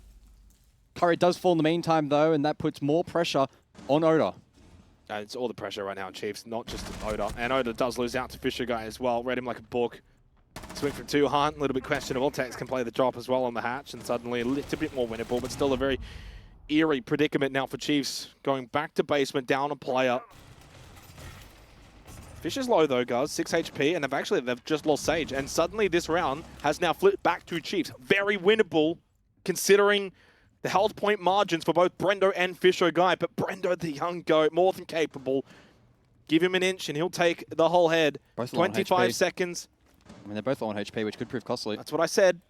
[SPEAKER 5] Cairo does fall in the meantime, though, and that puts more pressure on Oda.
[SPEAKER 4] It's all the pressure right now on Chiefs, not just Oda. And Oda does lose out to Fisher Guy as well. Read him like a book. Swing from 2 Hunt, a little bit questionable. Tex can play the drop as well on the hatch, and suddenly a little bit more winnable, but still a very eerie predicament now for Chiefs. Going back to basement, down a player. Fisher's low though, guys, 6 HP, and they've just lost Sage. And suddenly this round has now flipped back to Chiefs. Very winnable, considering the health point margins for both Brendo and Fisher Guy. But Brendo, the young goat, more than capable. Give him an inch and he'll take the whole head.
[SPEAKER 5] Both
[SPEAKER 4] 25 seconds.
[SPEAKER 5] I mean, they're both low on HP, which could prove costly.
[SPEAKER 4] That's what I said.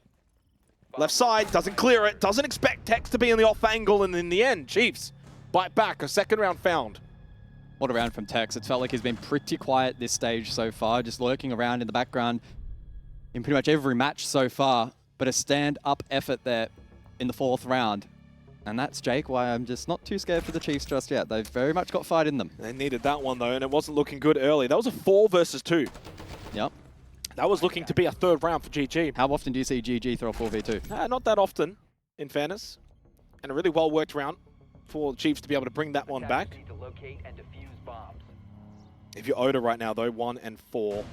[SPEAKER 4] Left side, doesn't clear it, doesn't expect Tex to be in the off angle, and in the end, Chiefs bite back. A second round found.
[SPEAKER 5] What a round from Tex. It felt like he's been pretty quiet this stage so far, just lurking around in the background in pretty much every match so far. But a stand-up effort there in the 4th round. And that's, Jake, why I'm just not too scared for the Chiefs just yet. They've very much got fight in them.
[SPEAKER 4] They needed that one, though, and it wasn't looking good early. That was a 4 versus 2.
[SPEAKER 5] Yep.
[SPEAKER 4] That was looking to be a 3rd round for GG.
[SPEAKER 5] How often do you see GG throw a 4v2?
[SPEAKER 4] Not that often, in fairness. And a really well-worked round for the Chiefs to be able to bring that one back. If you're Oda right now, though, 1 and 4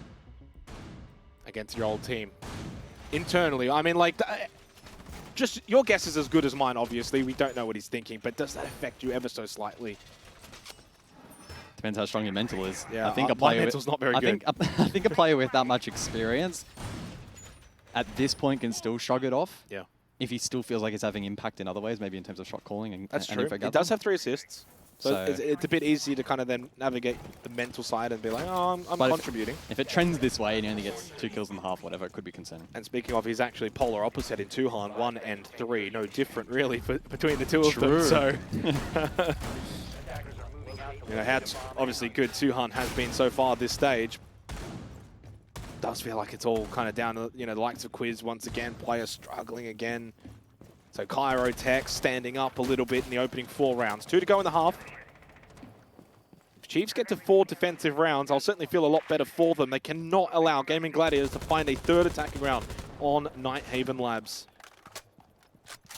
[SPEAKER 4] against your old team. Internally, I mean, like, just your guess is as good as mine, obviously. We don't know what he's thinking, but does that affect you ever so slightly?
[SPEAKER 5] Depends how strong your mental is.
[SPEAKER 4] Yeah,
[SPEAKER 5] I think
[SPEAKER 4] my mental's not very good.
[SPEAKER 5] I think a player with that much experience at this point can still shrug it off.
[SPEAKER 4] Yeah.
[SPEAKER 5] If he still feels like he's having impact in other ways, maybe in terms of shot calling and
[SPEAKER 4] That's
[SPEAKER 5] and
[SPEAKER 4] true.
[SPEAKER 5] info
[SPEAKER 4] He
[SPEAKER 5] gathering.
[SPEAKER 4] does have 3 assists. So it's a bit easier to kind of then navigate the mental side and be like, oh, I'm contributing.
[SPEAKER 5] If it trends this way and he only gets 2 kills in the half, whatever, it could be concerning.
[SPEAKER 4] And speaking of, he's actually polar opposite in Tuhan, 1 and 3. No different, really, between the two of them. So, you know, how obviously good Tuhan has been so far this stage. Does feel like it's all kind of down to, you know, the likes of Quiz once again, players struggling again. So Cairo Tex standing up a little bit in the opening 4 rounds. 2 to go in the half. If Chiefs get to 4 defensive rounds, I'll certainly feel a lot better for them. They cannot allow Gaming Gladiators to find a 3rd attacking round on Nighthaven Labs.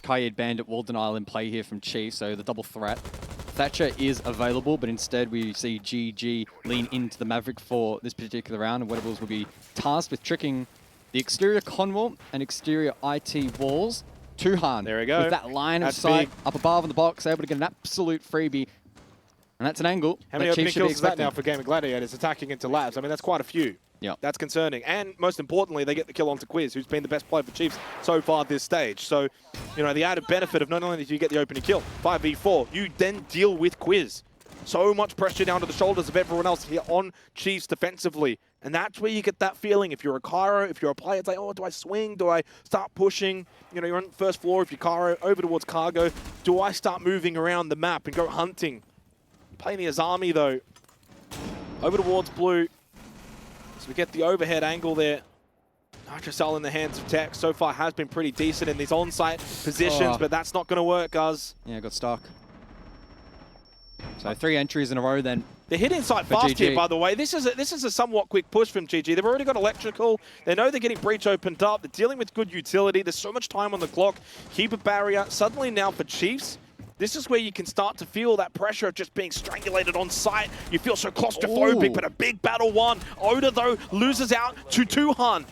[SPEAKER 5] Kaid Bandit wall denial in play here from Chiefs, so the double threat. Thatcher is available, but instead we see GG lean into the Maverick for this particular round, and Weatables will be tasked with tricking the exterior conwall and exterior IT walls. Tuhan,
[SPEAKER 4] there we go.
[SPEAKER 5] With that line
[SPEAKER 4] That's
[SPEAKER 5] of sight
[SPEAKER 4] big.
[SPEAKER 5] up above in the box, able to get an absolute freebie. And that's an angle
[SPEAKER 4] How many
[SPEAKER 5] that
[SPEAKER 4] opening
[SPEAKER 5] Chiefs should be
[SPEAKER 4] kills is that
[SPEAKER 5] expecting.
[SPEAKER 4] now for Gaming Gladiators attacking into Labs? I mean, that's quite a few.
[SPEAKER 5] Yeah.
[SPEAKER 4] That's concerning. And most importantly, they get the kill onto Quiz, who's been the best player for Chiefs so far this stage. So, you know, the added benefit of not only do you get the opening kill, 5v4, you then deal with Quiz. So much pressure down to the shoulders of everyone else here on Chiefs defensively. And that's where you get that feeling. If you're a Cairo, if you're a player, it's like, oh, do I swing? Do I start pushing? You know, you're on the first floor. If you're Cairo, over towards Cargo. Do I start moving around the map and go hunting? Playing the Azami, though. Over towards Blue. So we get the overhead angle there. Nitrocell in the hands of Tech so far has been pretty decent in these on-site positions, but that's not going to work, Guz.
[SPEAKER 5] Yeah, got stuck. So 3 entries in a row then.
[SPEAKER 4] They're hitting site fast here, by the way. This is a somewhat quick push from GG. They've already got electrical. They know they're getting breach opened up. They're dealing with good utility. There's so much time on the clock. Keep a barrier. Suddenly now for Chiefs, this is where you can start to feel that pressure of just being strangulated on site. You feel so claustrophobic, but a big battle won. Oda, though, loses out to Tuhan.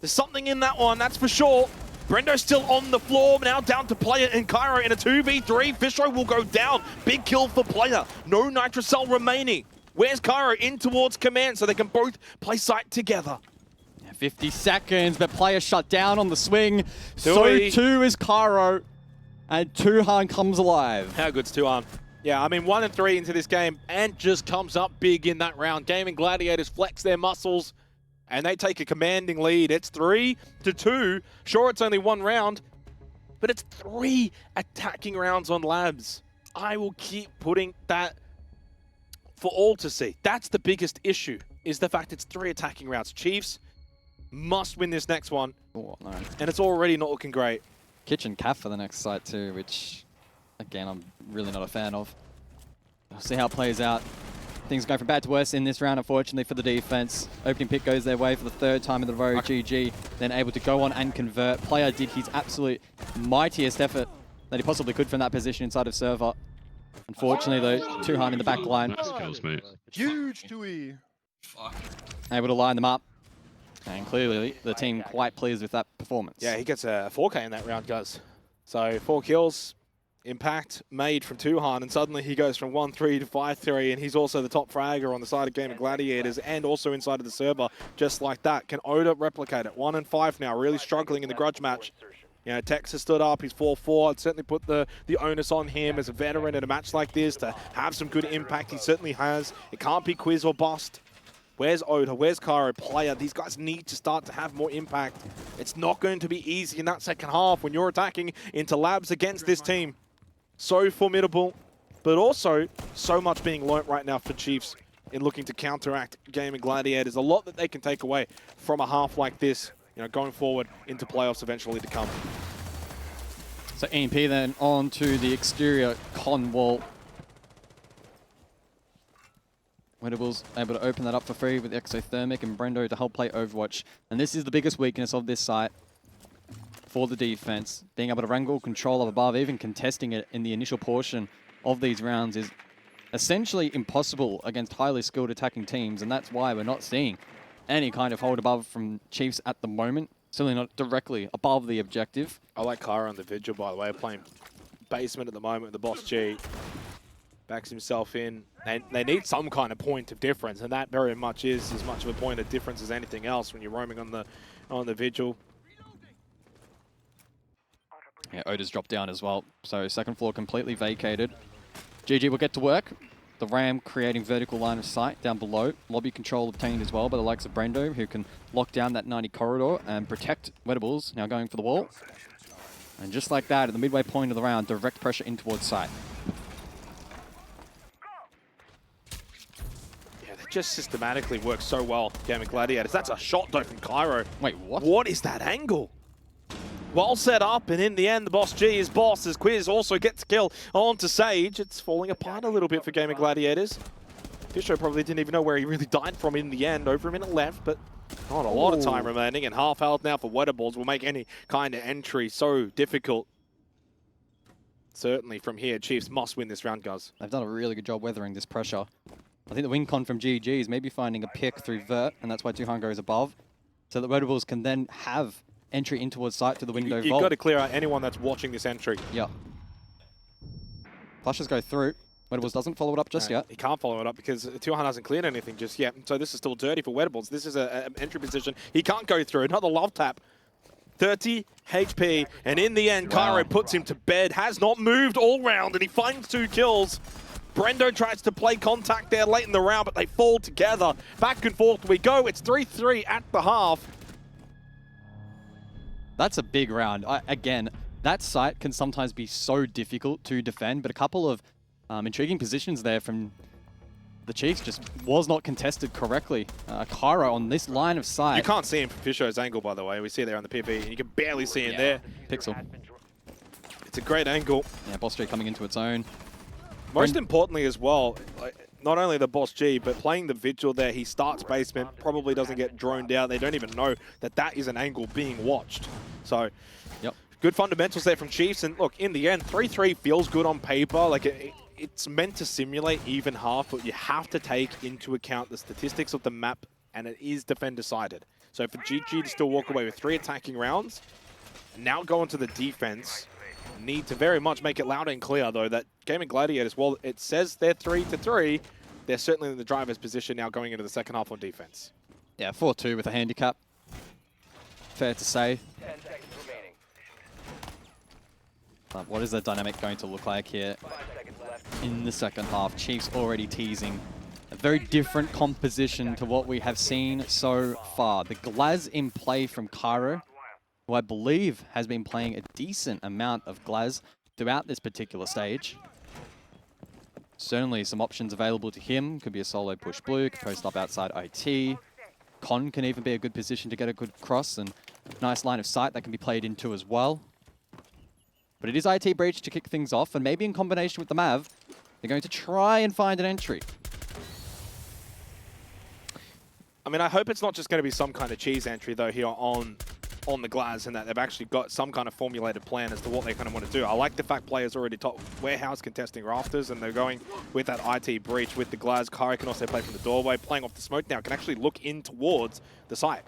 [SPEAKER 4] There's something in that one, that's for sure. Brendo's still on the floor, now down to Player and Cairo in a 2v3. Fishro will go down. Big kill for Player. No Nitrocell remaining. Where's Cairo? In towards Command so they can both play site together.
[SPEAKER 5] 50 seconds, but Player shut down on the swing. So
[SPEAKER 4] Tui.
[SPEAKER 5] too is Cairo. And Tuhan comes alive.
[SPEAKER 4] How good's Tuhan? Yeah, I mean, 1 and 3 into this game and just comes up big in that round. Gaming Gladiators flex their muscles and they take a commanding lead. It's 3-2. Sure, it's only 1 round, but it's 3 attacking rounds on Labs. I will keep putting that for all to see. That's the biggest issue, is the fact it's 3 attacking rounds. Chiefs must win this next one,
[SPEAKER 5] Oh, no.
[SPEAKER 4] and it's already not looking great.
[SPEAKER 5] Kitchen Calf for the next site too, which, again, I'm really not a fan of. We'll see how it plays out. Things go from bad to worse in this round, unfortunately, for the defense. Opening pick goes their way for the 3rd time in the row. GG then able to go on and convert. Player did his absolute mightiest effort that he possibly could from that position inside of server. Unfortunately, though, Tuhan in the back line.
[SPEAKER 6] Nice kills, mate.
[SPEAKER 1] Huge Tui.
[SPEAKER 5] Able to line them up. And clearly, the team quite pleased with that performance.
[SPEAKER 4] Yeah, he gets a 4K in that round, guys. So 4 kills, impact made from Tuhan, and suddenly he goes from 1-3 to 5-3, and he's also the top fragger on the side of Gaming Gladiators and also inside of the server, just like that. Can Oda replicate it? 1 and 5 now, really struggling in the grudge match. You know, Tex has stood up, he's 4-4. I'd certainly put the onus on him as a veteran in a match like this to have some good impact. He certainly has. It can't be quiz or bust. Where's Oda? Where's Cairo? Player. These guys need to start to have more impact. It's not going to be easy in that second half when you're attacking into Labs against this team. So formidable, but also so much being learnt right now for Chiefs in looking to counteract Gaming Gladiators. A lot that they can take away from a half like this, you know, going forward into playoffs eventually to come.
[SPEAKER 5] So EMP then on to the exterior con wall. Wedables able to open that up for free with Exothermic and Brendo to help play Overwatch. And this is the biggest weakness of this site for the defense. Being able to wrangle control up above, even contesting it in the initial portion of these rounds is essentially impossible against highly skilled attacking teams. And that's why we're not seeing any kind of hold above from Chiefs at the moment. Certainly not directly above the objective.
[SPEAKER 4] I like Cairo on the Vigil, by the way, playing basement at the moment with the Boss G. Backs himself in. They need some kind of point of difference, and that very much is as much of a point of difference as anything else when you're roaming on the Vigil.
[SPEAKER 5] Yeah, Oda's dropped down as well. So second floor completely vacated. GG will get to work. The Ram creating vertical line of sight down below. Lobby control obtained as well by the likes of Brendo, who can lock down that 90 corridor and protect Wedables, now going for the wall. And just like that, at the midway point of the round, direct pressure in towards sight.
[SPEAKER 4] Yeah, they just systematically work so well, Gaming Gladiators. That's a shot, though, from Cairo.
[SPEAKER 5] Wait, what?
[SPEAKER 4] What is that angle? Well set up, and in the end, the Boss G is boss as Quiz also gets kill onto Sage. It's falling apart a little bit for Gaming Gladiators. Fisho probably didn't even know where he really died from in the end. Over a minute left, but not a lot of time remaining, and half health now for Wedables will make any kind of entry so difficult. Certainly from here, Chiefs must win this round, guys.
[SPEAKER 5] They've done a really good job weathering this pressure. I think the win con from GG is maybe finding a pick through Vert, and that's why Tuhan goes above, so that Wedables can then have entry in towards sight to the window
[SPEAKER 4] You've
[SPEAKER 5] vault.
[SPEAKER 4] got to clear out anyone that's watching this entry.
[SPEAKER 5] Yeah. Flushes go through. Wedables doesn't follow it up just yet.
[SPEAKER 4] He can't follow it up because Tuhan hasn't cleared anything just yet. So this is still dirty for Wedables. This is an entry position he can't go through. Another love tap. 30 HP, and in the end, Cairo puts him to bed. Has not moved all round, and he finds 2 kills. Brendo tries to play contact there late in the round, but they fall together. Back and forth we go. It's 3-3 at the half.
[SPEAKER 5] That's a big round. Again, that site can sometimes be so difficult to defend, but a couple of intriguing positions there from the Chiefs just was not contested correctly. Cairo on this line of sight.
[SPEAKER 4] You can't see him from Fisho's angle, by the way. We see it there on the PV, and you can barely see him there.
[SPEAKER 5] Pixel.
[SPEAKER 4] It's a great angle.
[SPEAKER 5] Yeah, Boss G coming into its own.
[SPEAKER 4] Most importantly as well, not only the Boss G, but playing the Vigil there, he starts basement, probably doesn't get droned out. They don't even know that that is an angle being watched. So, good fundamentals there from Chiefs. And look, in the end, 3-3 feels good on paper. Like it's meant to simulate even half, but you have to take into account the statistics of the map, and it is defend-decided. So for GG to still walk away with 3 attacking rounds, and now go into the defense, need to very much make it loud and clear, though, that GAIMIN Gladiators, while it says they're 3-3, they're certainly in the driver's position now going into the second half on defense.
[SPEAKER 5] Yeah, 4-2 with a handicap. Fair to say.
[SPEAKER 6] 10 seconds remaining.
[SPEAKER 5] But what is the dynamic going to look like here
[SPEAKER 6] 5 seconds left.
[SPEAKER 5] in the second half? Chiefs already teasing a very different composition to what we have seen so far. The Glaz in play from Cairo, who I believe has been playing a decent amount of Glaz throughout this particular stage. Certainly some options available to him. Could be a solo push blue, could post up outside IT. Con can even be a good position to get a good cross, and nice line of sight that can be played into as well. But it is IT Breach to kick things off, and maybe in combination with the Mav, they're going to try and find an entry.
[SPEAKER 4] I mean, I hope it's not just going to be some kind of cheese entry, though, here on the Glaz, and that they've actually got some kind of formulated plan as to what they kind of want to do. I like the fact players already top warehouse contesting rafters, and they're going with that IT breach with the Glaz. Cairo can also play from the doorway, playing off the smoke now, can actually look in towards the site.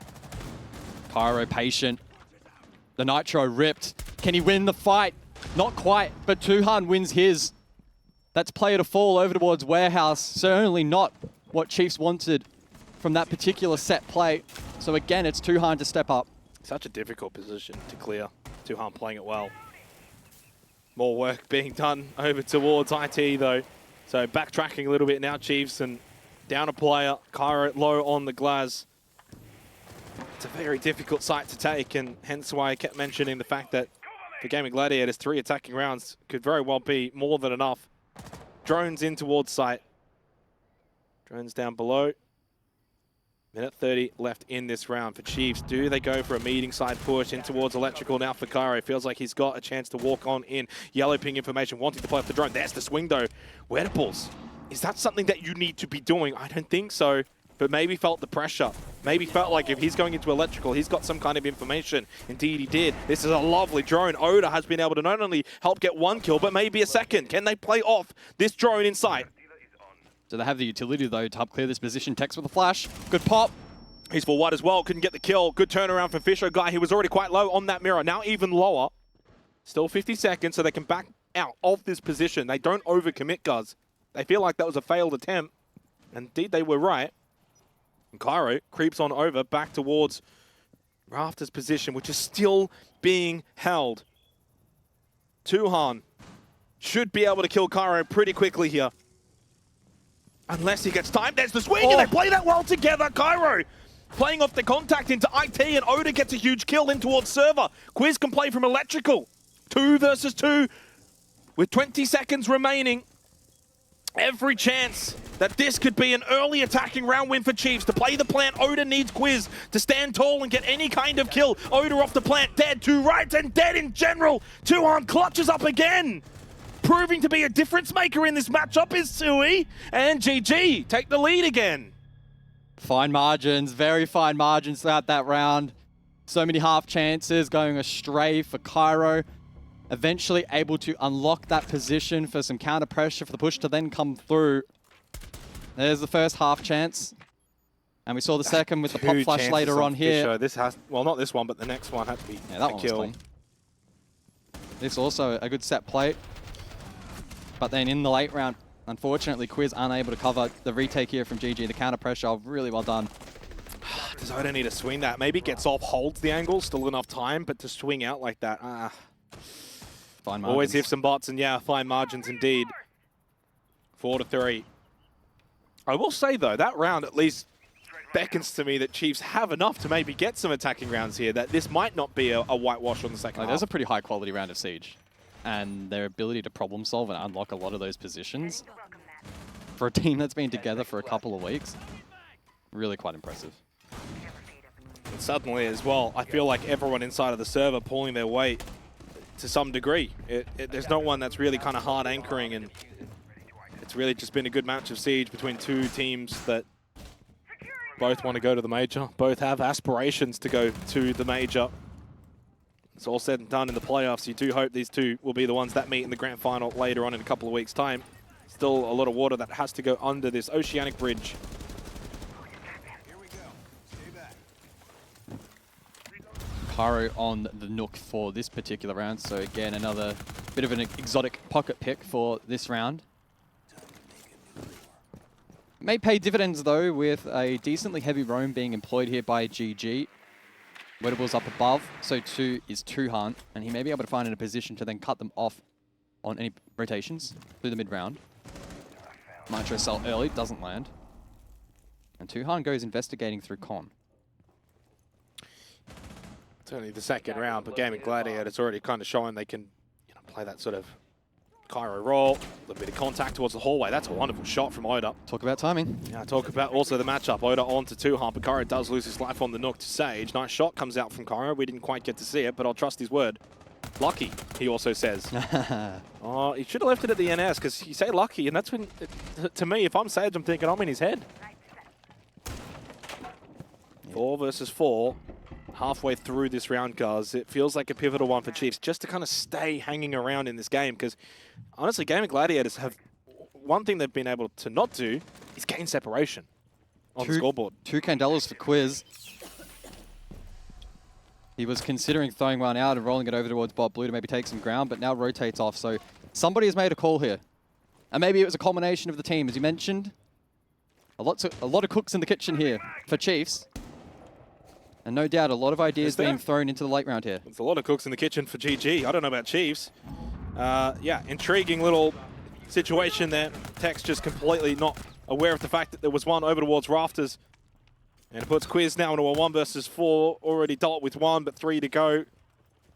[SPEAKER 5] Cairo patient. The Nitro ripped. Can he win the fight? Not quite, but Tuhan wins his. That's player to fall over towards warehouse. Certainly not what Chiefs wanted from that particular set play. So again, it's Tuhan to step up.
[SPEAKER 4] Such a difficult position to clear. Tuhan playing it well. More work being done over towards IT, though. So backtracking a little bit now, Chiefs, and down a player. Cairo low on the Glaz. It's a very difficult site to take, and hence why I kept mentioning the fact that for GAIMIN Gladiators, 3 attacking rounds could very well be more than enough. Drones in towards site. Drones down below. Minute 30 left in this round for Chiefs. Do they go for a meeting side push in towards electrical now for Cairo? Feels like he's got a chance to walk on in. Yellow ping information, wanting to play off the drone. There's the swing though. Wedables, is that something that you need to be doing? I don't think so, but maybe felt the pressure. Maybe felt like if he's going into electrical, he's got some kind of information. Indeed he did. This is a lovely drone. Oda has been able to not only help get 1 kill, but maybe a second. Can they play off this drone in sight?
[SPEAKER 5] Do they have the utility, though, to help clear this position? Tex with a flash. Good pop.
[SPEAKER 4] He's full wide as well. Couldn't get the kill. Good turnaround from Fisher. Guy, he was already quite low on that mirror. Now even lower. Still 50 seconds, so they can back out of this position. They don't overcommit, guys. They feel like that was a failed attempt. Indeed, they were right. And Cairo creeps on over back towards Rafter's position, which is still being held. Tuhan should be able to kill Cairo pretty quickly here. Unless he gets time. There's the swing, and they play that well together. Cairo playing off the contact into IT, and Oda gets a huge kill in towards server. Quiz can play from electrical. 2 versus 2 with 20 seconds remaining. Every chance that this could be an early attacking round win for Chiefs. To play the plant, Oda needs Quiz to stand tall and get any kind of kill. Oda off the plant, dead. 2 right and dead in general. Tuhan clutches up again. Proving to be a difference maker in this matchup is Sui, and GG take the lead again.
[SPEAKER 5] Fine margins, very fine margins throughout that round. So many half chances going astray for Cairo. Eventually able to unlock that position for some counter pressure for the push to then come through. There's the first half chance. And we saw the second with the pop flash later on here.
[SPEAKER 4] Fisher. This has, well, not this one, but the next one had to be
[SPEAKER 5] that
[SPEAKER 4] a kill.
[SPEAKER 5] clean. This also a good set play. But then in the late round, Unfortunately, Quiz unable to cover the retake here from GG. The counter pressure, really well done.
[SPEAKER 4] Does Oda need to swing that? Maybe gets off, holds the angle, still enough time, but to swing out like that,
[SPEAKER 5] Fine margins.
[SPEAKER 4] always ifs and buts, and yeah, fine margins indeed. 4-3. I will say though, that round at least beckons to me that Chiefs have enough to maybe get some attacking rounds here, that this might not be a whitewash on the second half.
[SPEAKER 5] There's a pretty high quality round of Siege, and their ability to problem solve and unlock a lot of those positions for a team that's been together for a couple of weeks, really quite impressive.
[SPEAKER 4] And suddenly as well, I feel like everyone inside of the server pulling their weight to some degree. There's no one that's really kind of hard anchoring, and it's really just been a good match of Siege between two teams that both want to go to the major, both have aspirations to go to the major. It's all said and done in the playoffs. You do hope these two will be the ones that meet in the grand final later on in a couple of weeks' time. Still a lot of water that has to go under this oceanic bridge.
[SPEAKER 5] Pyro on the Nook for this particular round, so again, another bit of an exotic pocket pick for this round. May pay dividends though, with a decently heavy roam being employed here by GG. Wedables up above, so 2 is Tuhan, and he may be able to find in a position to then cut them off on any rotations through the mid-round. Nitro Cell early, doesn't land. And Tuhan goes investigating through Con.
[SPEAKER 4] It's only the second round, but GAIMIN GLADIATORS already kind of showing they can play that sort of Cairo roll, a little bit of contact towards the hallway. That's a wonderful shot from Oda.
[SPEAKER 5] Talk about timing.
[SPEAKER 4] Yeah, talk about also the matchup. Oda on to Tuhan, but Cairo does lose his life on the Nook to Sage. Nice shot comes out from Cairo. We didn't quite get to see it, but I'll trust his word. Lucky, he also says. Oh, he should have left it at the NS, because you say lucky, and that's when, to me, if I'm Sage, I'm thinking I'm in his head. 4 versus 4. Halfway through this round, guys. It feels like a pivotal one for Chiefs, just to kind of stay hanging around in this game, because honestly, GAIMIN GLADIATORS have, one thing they've been able to not do is gain separation on the scoreboard.
[SPEAKER 5] 2 Candelas for Quiz. He was considering throwing one out and rolling it over towards Bot Blue to maybe take some ground, but now rotates off, so somebody has made a call here. And maybe it was a culmination of the team, as you mentioned. A lot of cooks in the kitchen here for Chiefs. And no doubt, a lot of ideas being thrown into the late round here.
[SPEAKER 4] There's a lot of cooks in the kitchen for GG. I don't know about Chiefs. Yeah, intriguing little situation there. Tex just completely not aware of the fact that there was one over towards Rafters. And it puts Quiz now into a 1 versus 4. Already dealt with 1, but 3 to go.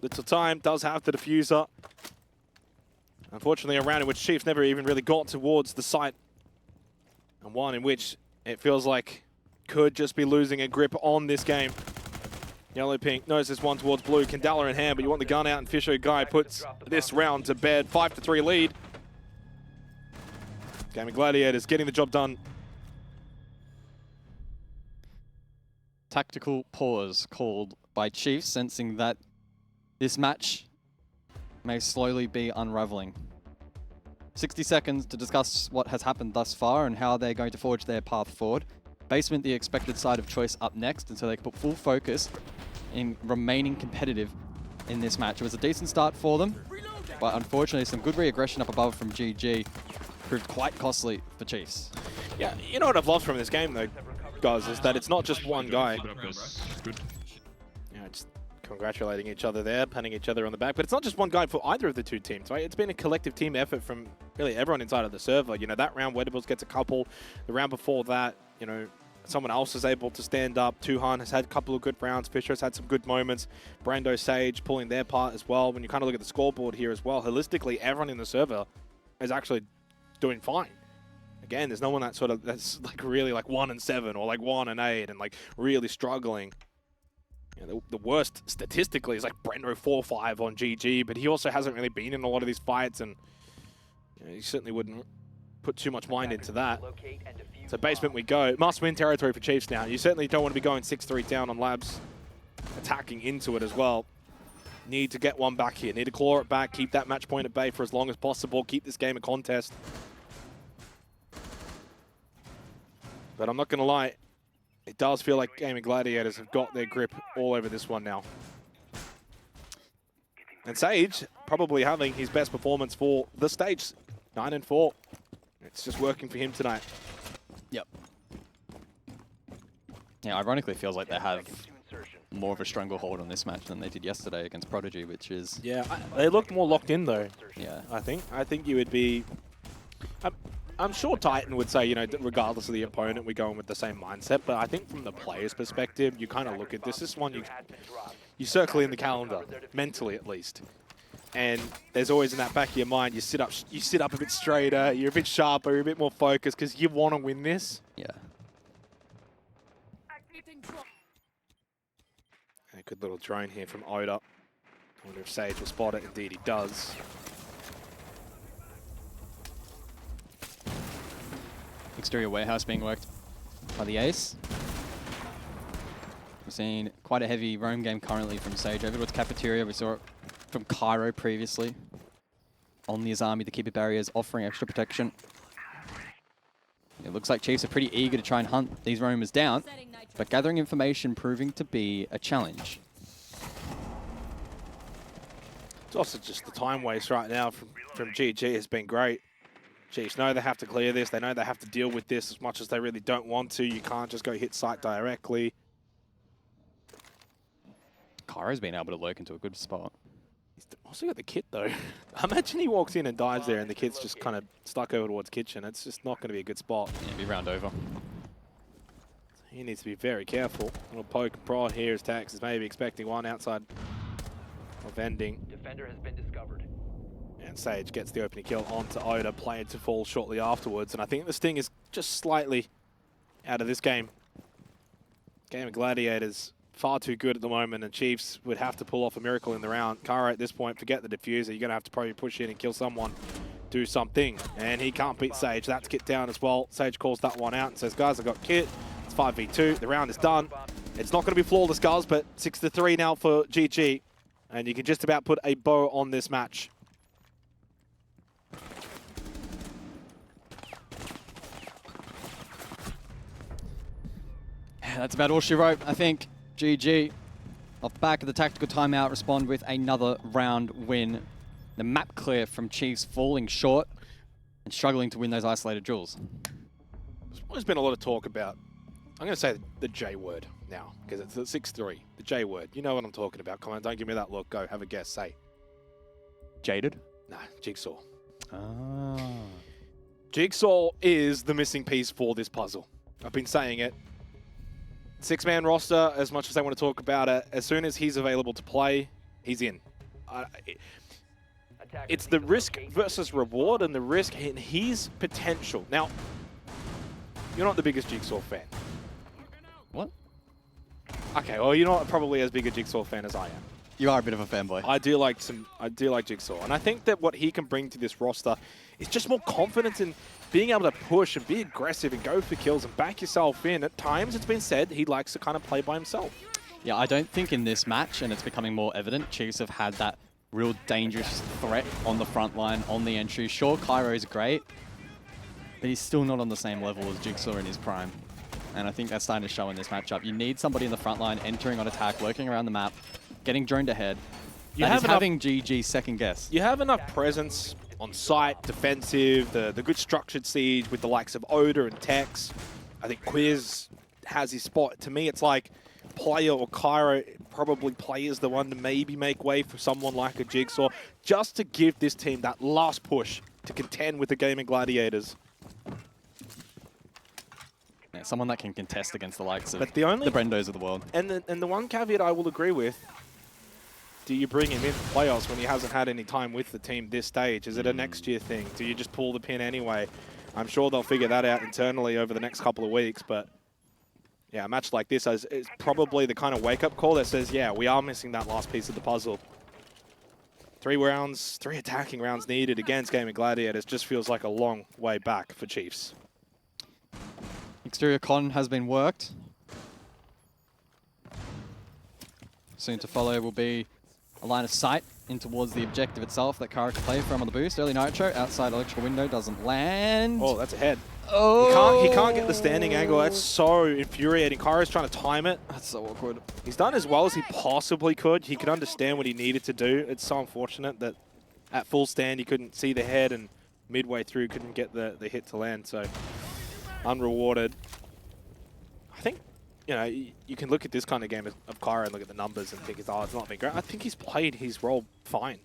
[SPEAKER 4] Little time, does have the diffuser. Unfortunately, a round in which Chiefs never even really got towards the site. And one in which it feels like could just be losing a grip on this game. Yellow Pink knows this one towards Blue. Candela in hand, but you want the gun out, and Fisher Guy puts this round to bed. 5-3 lead. GAIMIN GLADIATORS getting the job done.
[SPEAKER 5] Tactical pause called by Chiefs, sensing that this match may slowly be unraveling. 60 seconds to discuss what has happened thus far and how they're going to forge their path forward. Basement, the expected side of choice, up next, and so they can put full focus in remaining competitive in this match. It was a decent start for them, but unfortunately some good re-aggression up above from GG proved quite costly for Chiefs.
[SPEAKER 4] Yeah, you know what I've loved from this game though, guys, is that it's not just one guy. Yeah, just congratulating each other there, patting each other on the back, but it's not just one guy for either of the two teams, right? It's been a collective team effort from really everyone inside of the server. You know, that round Wedables gets a couple, the round before that, you know, someone else is able to stand up. Tuhan has had a couple of good rounds. Fisher has had some good moments. Brando, Sage pulling their part as well. When you kind of look at the scoreboard here as well, holistically, everyone in the server is actually doing fine. Again, there's no one that's like really like 1-7 or like 1-8 and like really struggling. You know, the worst statistically is like Brando 4-5 on GG, but he also hasn't really been in a lot of these fights, and you know, he certainly wouldn't put too much mind into that. So basement we go. Must-win territory for Chiefs now. You certainly don't want to be going 6-3 down on Labs, attacking into it as well. Need to get one back here. Need to claw it back, keep that match point at bay for as long as possible, keep this game a contest. But I'm not going to lie, it does feel like GAIMIN GLADIATORS have got their grip all over this one now. And Sage probably having his best performance for the stage. 9-4. It's just working for him tonight.
[SPEAKER 5] Yep. Yeah, ironically, it feels like they have more of a stranglehold on this match than they did yesterday against Prodigy, which is...
[SPEAKER 4] Yeah, they look more locked in, though.
[SPEAKER 5] Yeah.
[SPEAKER 4] I think you would be... I'm sure Titan would say, you know, regardless of the opponent, we're going with the same mindset. But I think from the player's perspective, you kind of look at this is one you circle in the calendar, mentally at least. And there's always in that back of your mind, you sit up a bit straighter, you're a bit sharper, you're a bit more focused because you want to win this.
[SPEAKER 5] Yeah.
[SPEAKER 4] And a good little drone here from Oda. I wonder if Sage will spot it. Indeed, he does.
[SPEAKER 5] Exterior warehouse being worked by the Ace. We're seeing quite a heavy roam game currently from Sage over towards Cafeteria. We saw it from Cairo previously. On the Azami, the keeper barriers offering extra protection. It looks like Chiefs are pretty eager to try and hunt these roamers down, but gathering information proving to be a challenge.
[SPEAKER 4] It's also just the time waste right now from GG has been great. Chiefs know they have to clear this. They know they have to deal with this as much as they really don't want to. You can't just go hit site directly.
[SPEAKER 5] Cairo's been able to lurk into a good spot.
[SPEAKER 4] He's also got the kit, though. Imagine he walks in and dives there and the kit's just kind of stuck over towards kitchen. It's just not going to be a good spot.
[SPEAKER 5] Yeah, be round over.
[SPEAKER 4] He needs to be very careful. A little poke and prod here as Tax is maybe expecting one outside of ending.
[SPEAKER 6] Defender has been discovered.
[SPEAKER 4] And Sage gets the opening kill onto Oda, playing to fall shortly afterwards. And I think the Sting is just slightly out of this game. Game of Gladiators far too good at the moment, and Chiefs would have to pull off a miracle in the round. Cairo at this point, forget the diffuser. You're going to have to probably push in and kill someone, do something. And he can't beat Sage. That's Kit down as well. Sage calls that one out and says, guys, I got Kit. It's 5v2. The round is done. It's not going to be flawless, guys, but 6-3 now for GG. And you can just about put a bow on this match.
[SPEAKER 5] That's about all she wrote, I think. GG. Off the back of the tactical timeout, respond with another round win. The map clear from Chiefs falling short and struggling to win those isolated duels.
[SPEAKER 4] There's been a lot of talk about, I'm going to say the J word now, because it's the 6-3, the J word. You know what I'm talking about. Come on, don't give me that look. Go, have a guess. Say.
[SPEAKER 5] Jaded?
[SPEAKER 4] Nah, Jigsaw.
[SPEAKER 5] Ah.
[SPEAKER 4] Jigsaw is the missing piece for this puzzle. I've been saying it. Six-man roster, as much as they want to talk about it, as soon as he's available to play, he's in. It's the risk versus reward and the risk in his potential. Now, you're not the biggest Jigsaw fan.
[SPEAKER 5] What?
[SPEAKER 4] Okay, well, you're not probably as big a Jigsaw fan as I am.
[SPEAKER 5] You are a bit of a fanboy.
[SPEAKER 4] I do like Jigsaw, and I think that what he can bring to this roster is just more confidence in being able to push and be aggressive and go for kills and back yourself in. At times, it's been said he likes to kind of play by himself.
[SPEAKER 5] Yeah, I don't think in this match, and it's becoming more evident, Chiefs have had that real dangerous threat on the front line, on the entry. Sure, Cairo's great, but he's still not on the same level as Jigsaw in his prime. And I think that's starting to show in this matchup. You need somebody in the front line entering on attack, lurking around the map, getting droned ahead. That is having GG second guess.
[SPEAKER 4] You have enough presence on site, defensive, the good structured siege with the likes of Oda and Tex. I think Quiz has his spot. To me, it's like Player or Cairo probably Player's the one to maybe make way for someone like a Jigsaw, just to give this team that last push to contend with the GAIMIN GLADIATORS.
[SPEAKER 5] Yeah, someone that can contest against the likes of
[SPEAKER 4] But
[SPEAKER 5] the
[SPEAKER 4] only
[SPEAKER 5] Brendos of the world.
[SPEAKER 4] And the one caveat I will agree with, do you bring him in for playoffs when he hasn't had any time with the team this stage? Is it a next year thing? Do you just pull the pin anyway? I'm sure they'll figure that out internally over the next couple of weeks, but yeah, a match like this is probably the kind of wake-up call that says, yeah, we are missing that last piece of the puzzle. 3 rounds, 3 attacking rounds needed against GAIMIN GLADIATORS just feels like a long way back for Chiefs.
[SPEAKER 5] Exterior con has been worked. Soon to follow will be a line of sight in towards the objective itself that Kara can play from on the boost. Early Nitro, outside electrical window, doesn't land.
[SPEAKER 4] Oh, that's a head.
[SPEAKER 5] Oh!
[SPEAKER 4] He can't get the standing angle. That's so infuriating. Kara's trying to time it.
[SPEAKER 5] That's so awkward.
[SPEAKER 4] He's done as well as he possibly could. He could understand what he needed to do. It's so unfortunate that at full stand he couldn't see the head and midway through, couldn't get the hit to land, so unrewarded. I think, you know, you can look at this kind of game of Kyra and look at the numbers and think, oh, it's not been great. I think he's played his role fine.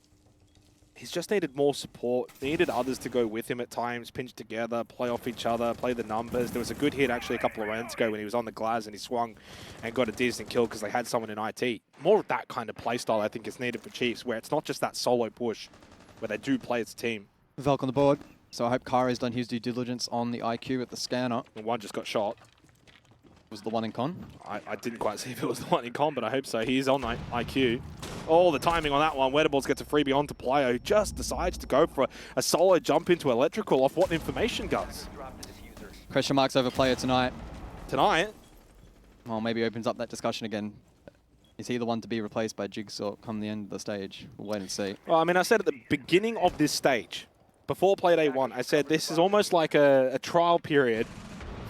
[SPEAKER 4] He's just needed more support, needed others to go with him at times, pinch together, play off each other, play the numbers. There was a good hit actually a couple of rounds ago when he was on the glass and he swung and got a decent kill because they had someone in IT. More of that kind of play style I think is needed for Chiefs, where it's not just that solo push, where they do play as a team.
[SPEAKER 5] Velk on the board. So I hope Kyra's done his due diligence on the IQ at the scanner.
[SPEAKER 4] And one just got shot.
[SPEAKER 5] Was the one in con?
[SPEAKER 4] I didn't quite see if it was the one in con, but I hope so. He is on IQ. Oh, the timing on that one. Weatherballs gets a freebie onto player who just decides to go for a solo jump into electrical off what information does.
[SPEAKER 5] Question marks over player tonight.
[SPEAKER 4] Tonight,
[SPEAKER 5] Well, maybe opens up that discussion again. Is he the one to be replaced by Jigsaw come the end of the stage? We'll wait and see.
[SPEAKER 4] well, I mean, I said at the beginning of this stage, before play day 1, I said this is almost like a trial period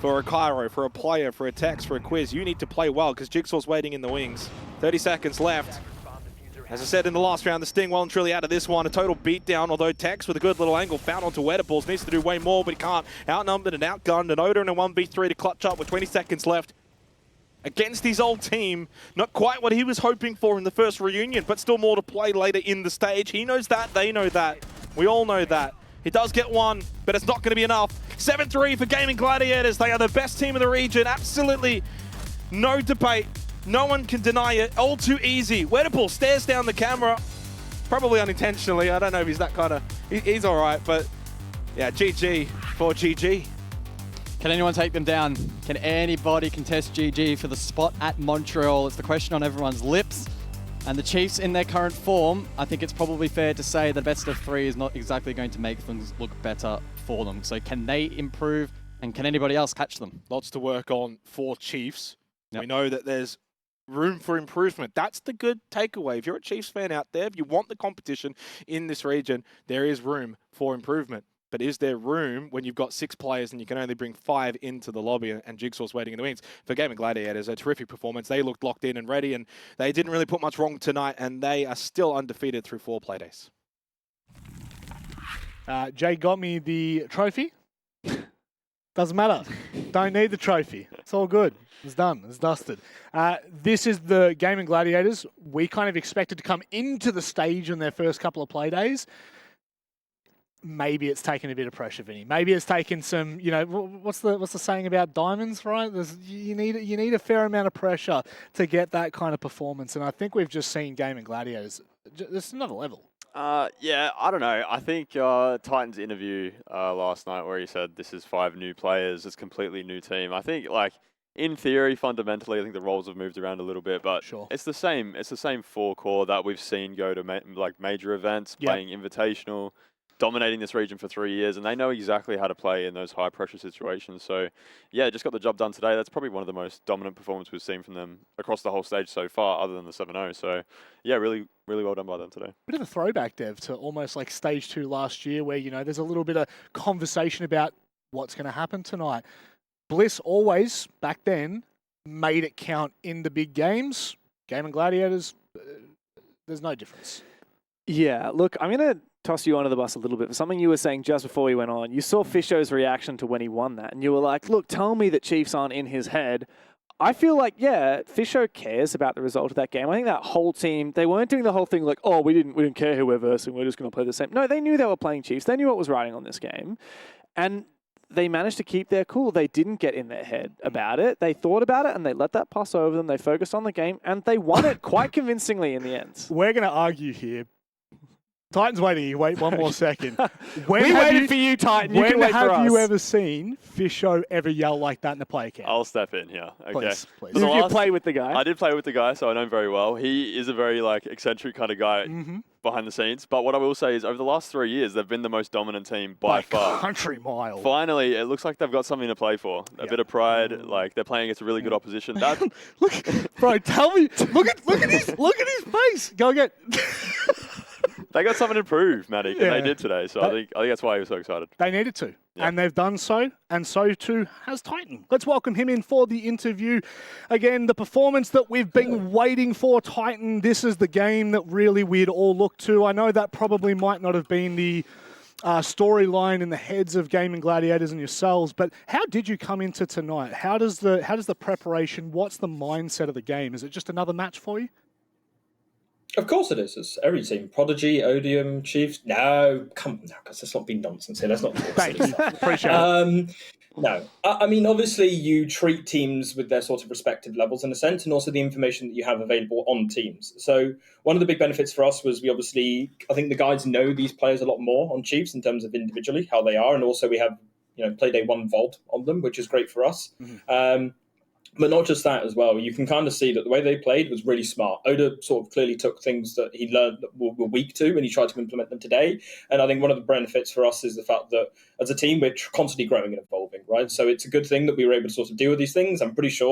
[SPEAKER 4] for a Cairo, for a player, for a Tex, for a quiz. You need to play well because Jigsaw's waiting in the wings. 30 seconds left. As I said in the last round, the Sting well and truly out of this one. A total beatdown, although Tex with a good little angle found onto Weatherballs. Needs to do way more, but he can't. Outnumbered and outgunned. An Oda and a 1v3 to clutch up with 20 seconds left. Against his old team, not quite what he was hoping for in the first reunion, but still more to play later in the stage. He knows that, they know that. We all know that. He does get one, but it's not going to be enough. 7-3 for Gaming Gladiators. They are the best team in the region. Absolutely no debate. No one can deny it. All too easy. Weatherpool stares down the camera. Probably unintentionally. I don't know if he's that kind of... He's all right, but yeah, GG for GG.
[SPEAKER 5] Can anyone take them down? Can anybody contest GG for the spot at Montreal? It's the question on everyone's lips. And the Chiefs in their current form, I think it's probably fair to say that best of 3 is not exactly going to make things look better for them. So can they improve and can anybody else catch them?
[SPEAKER 4] Lots to work on for Chiefs.
[SPEAKER 5] Yep.
[SPEAKER 4] We know that there's room for improvement. That's the good takeaway. If you're a Chiefs fan out there, if you want the competition in this region, there is room for improvement. But is there room when you've got 6 players and you can only bring 5 into the lobby and Jigsaw's waiting in the wings? For Gaming Gladiators, a terrific performance. They looked locked in and ready, and they didn't really put much wrong tonight, and they are still undefeated through 4 play days.
[SPEAKER 1] Jay got me the trophy. Doesn't matter. Don't need the trophy. It's all good. It's done. It's dusted. This is the Gaming Gladiators. We kind of expected to come into the stage in their first couple of play days. Maybe it's taken a bit of pressure, Vinny. Maybe it's taken some, you know, what's the saying about diamonds, right? You need a fair amount of pressure to get that kind of performance, and I think we've just seen Gaming Gladiators. This is another level.
[SPEAKER 3] Yeah, I don't know. I think Titan's interview last night where he said this is 5 new players, it's a completely new team. I think, like, in theory, fundamentally, I think the roles have moved around a little bit, but
[SPEAKER 1] sure.
[SPEAKER 3] It's the same 4 core that we've seen go to major events, playing invitational, dominating this region for 3 years, and they know exactly how to play in those high-pressure situations. So, yeah, just got the job done today. That's probably one of the most dominant performances we've seen from them across the whole stage so far, other than the 7-0. So, yeah, really, really well done by them today.
[SPEAKER 1] Bit of a throwback, Dev, to almost like Stage 2 last year, where, you know, there's a little bit of conversation about what's going to happen tonight. Bliss always, back then, made it count in the big games. Gaming Gladiators, there's no difference.
[SPEAKER 2] Yeah, look, I'm going to toss you under the bus a little bit for something you were saying just before we went on. You saw Fisho's reaction to when he won that, and you were like, look, tell me that Chiefs aren't in his head. I feel like, yeah, Fisho cares about the result of that game. I think that whole team, they weren't doing the whole thing like, oh, we didn't care who we're versing, we're just going to play the same. No, they knew they were playing Chiefs. They knew what was riding on this game. And they managed to keep their cool. They didn't get in their head about it. They thought about it, and they let that pass over them. They focused on the game, and they won it quite convincingly in the end.
[SPEAKER 1] We're going to argue here. Titan's waiting. Wait one more second.
[SPEAKER 2] We waited for you, Titan. You can wait for us.
[SPEAKER 1] Have you ever seen Fisho ever yell like that in the play camp?
[SPEAKER 3] I'll step in here. Okay.
[SPEAKER 1] Please.
[SPEAKER 2] Did you play with the guy?
[SPEAKER 3] I did play with the guy, so I know him very well. He is a very eccentric kind of guy behind the scenes. But what I will say is, over the last 3 years, they've been the most dominant team by far.
[SPEAKER 1] Country mile.
[SPEAKER 3] Finally, it looks like they've got something to play for. A bit of pride. Like, they're playing against a really good opposition.
[SPEAKER 1] Look, bro, tell me. Look at his face. Go again.
[SPEAKER 3] They got something to prove, Matic, and they did today. So I think that's why he was so excited.
[SPEAKER 1] They needed to, and they've done so, and so too has Titan. Let's welcome him in for the interview. Again, the performance that we've been waiting for, Titan. This is the game that really we'd all look to. I know that probably might not have been the storyline in the heads of Gaming Gladiators and yourselves. But how did you come into tonight? How does the preparation? What's the mindset of the game? Is it just another match for you?
[SPEAKER 7] Of course it is. It's every team. Prodigy, Odium, Chiefs. No, come now, because let's not be nonsense here. Let's not talk
[SPEAKER 1] Thank
[SPEAKER 7] silly
[SPEAKER 1] you.
[SPEAKER 7] stuff.
[SPEAKER 1] Appreciate it.
[SPEAKER 7] No. I mean, obviously, you treat teams with their sort of respective levels in a sense, and also the information that you have available on teams. So one of the big benefits for us was I think the guys know these players a lot more on Chiefs in terms of individually how they are, and also we have, Play Day 1 Vault on them, which is great for us. Mm-hmm. But not just that as well. You can kind of see that the way they played was really smart. Oda sort of clearly took things that he learned that were weak to, and he tried to implement them today. And I think one of the benefits for us is the fact that as a team, we're constantly growing and evolving, right? So it's a good thing that we were able to sort of deal with these things. I'm pretty sure